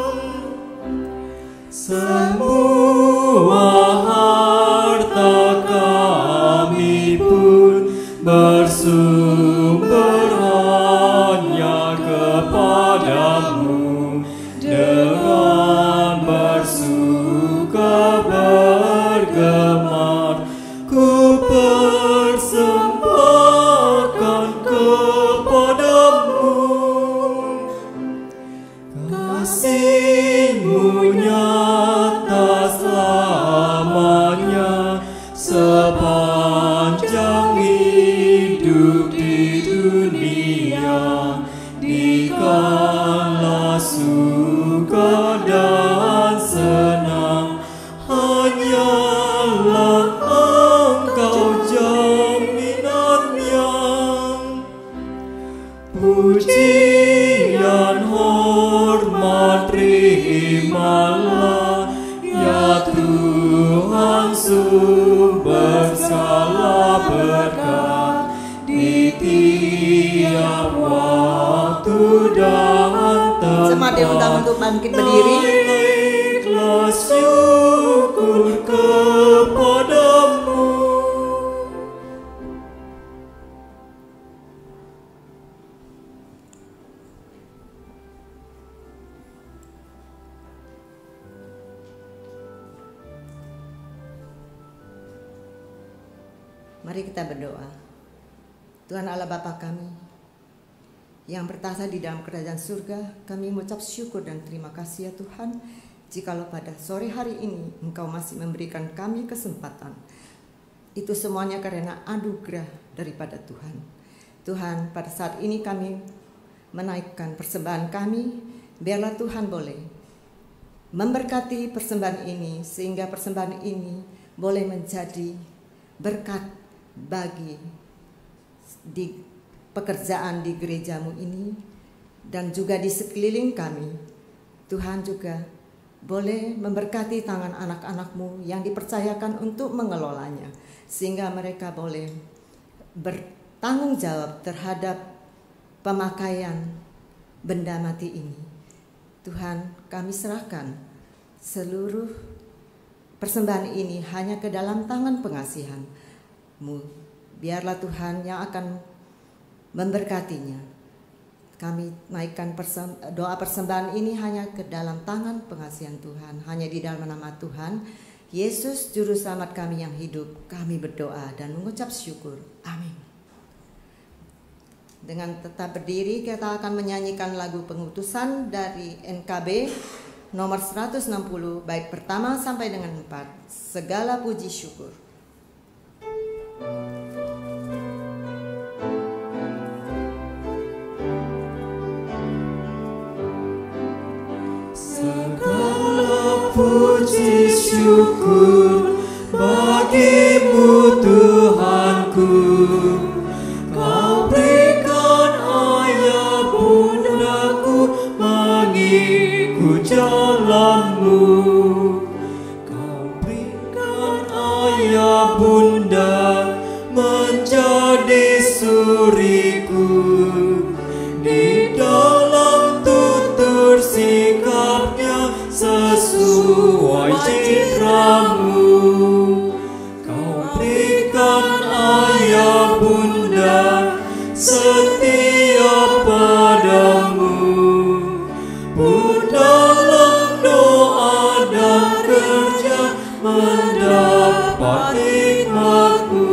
Semua harta kami pun bersumber hanya kepadamu, dengan bersuka bergemar ku persembahkan kepadamu. Kasih-Mu nyata selamanya sepanjang hidup di dunia, dikala suka dan senang, hanyalah Engkau jaminannya. Pujian hormat terimalah, ya Tuhan sumber segala berkat, di tiap waktu dan tempat. Jemaat diundang untuk bangkit berdiri. Naiklah syukur kepadamu. Mari kita berdoa. Tuhan Allah Bapa kami yang bertahta di dalam kerajaan surga, kami mengucap syukur dan terima kasih ya Tuhan, jikalau pada sore hari ini Engkau masih memberikan kami kesempatan. Itu semuanya karena anugerah daripada Tuhan. Tuhan, pada saat ini kami menaikkan persembahan kami, biarlah Tuhan boleh memberkati persembahan ini, sehingga persembahan ini boleh menjadi berkat bagi di pekerjaan di gerejamu ini dan juga di sekeliling kami. Tuhan juga boleh memberkati tangan anak-anakmu yang dipercayakan untuk mengelolanya, sehingga mereka boleh bertanggung jawab terhadap pemakaian benda mati ini. Tuhan, kami serahkan seluruh persembahan ini hanya ke dalam tangan pengasihan-Mu. Biarlah Tuhan yang akan memberkatinya. Kami naikkan doa persembahan ini hanya ke dalam tangan pengasihan Tuhan, hanya di dalam nama Tuhan Yesus Juru Selamat kami yang hidup. Kami berdoa dan mengucap syukur. Amin. Dengan tetap berdiri, kita akan menyanyikan lagu pengutusan dari NKB nomor 160 bait pertama sampai dengan 4. Segala puji syukur. Segala puji syukur bagimu Tuhanku, Kau berikan ayah bundaku mengikut jalanmu. Kau berikan ayah bunda menjadi suriku, di dalam tutur sikapnya sesuai citramu. Kau berikan ayah bunda setia padamu, pun dalam doa dan kerja mendapat hikmatmu.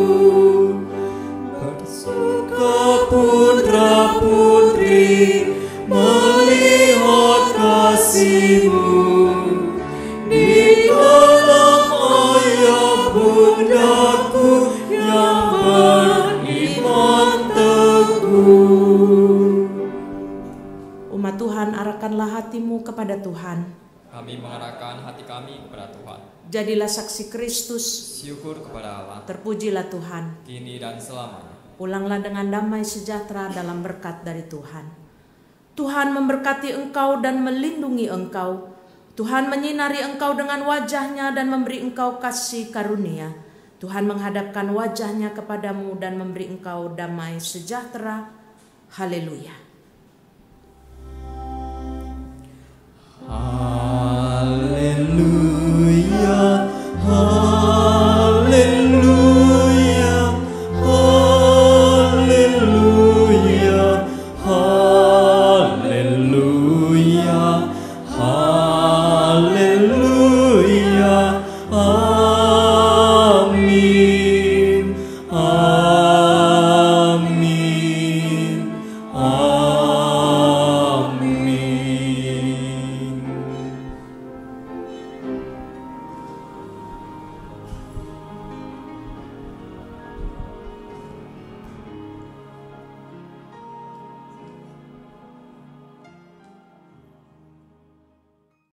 Bersuka putra putri melihat kasih-Mu, di dalam ayah bundaku yang beriman teguh. Umat Tuhan, arahkanlah hatimu kepada Tuhan. Kami mengarahkan hati kami kepada Tuhan. Jadilah saksi Kristus. Syukur kepada Allah. Terpujilah Tuhan. Kini dan selamanya. Pulanglah dengan damai sejahtera dalam berkat dari Tuhan. Tuhan memberkati engkau dan melindungi engkau. Tuhan menyinari engkau dengan wajah-Nya dan memberi engkau kasih karunia. Tuhan menghadapkan wajah-Nya kepadamu dan memberi engkau damai sejahtera. Haleluya.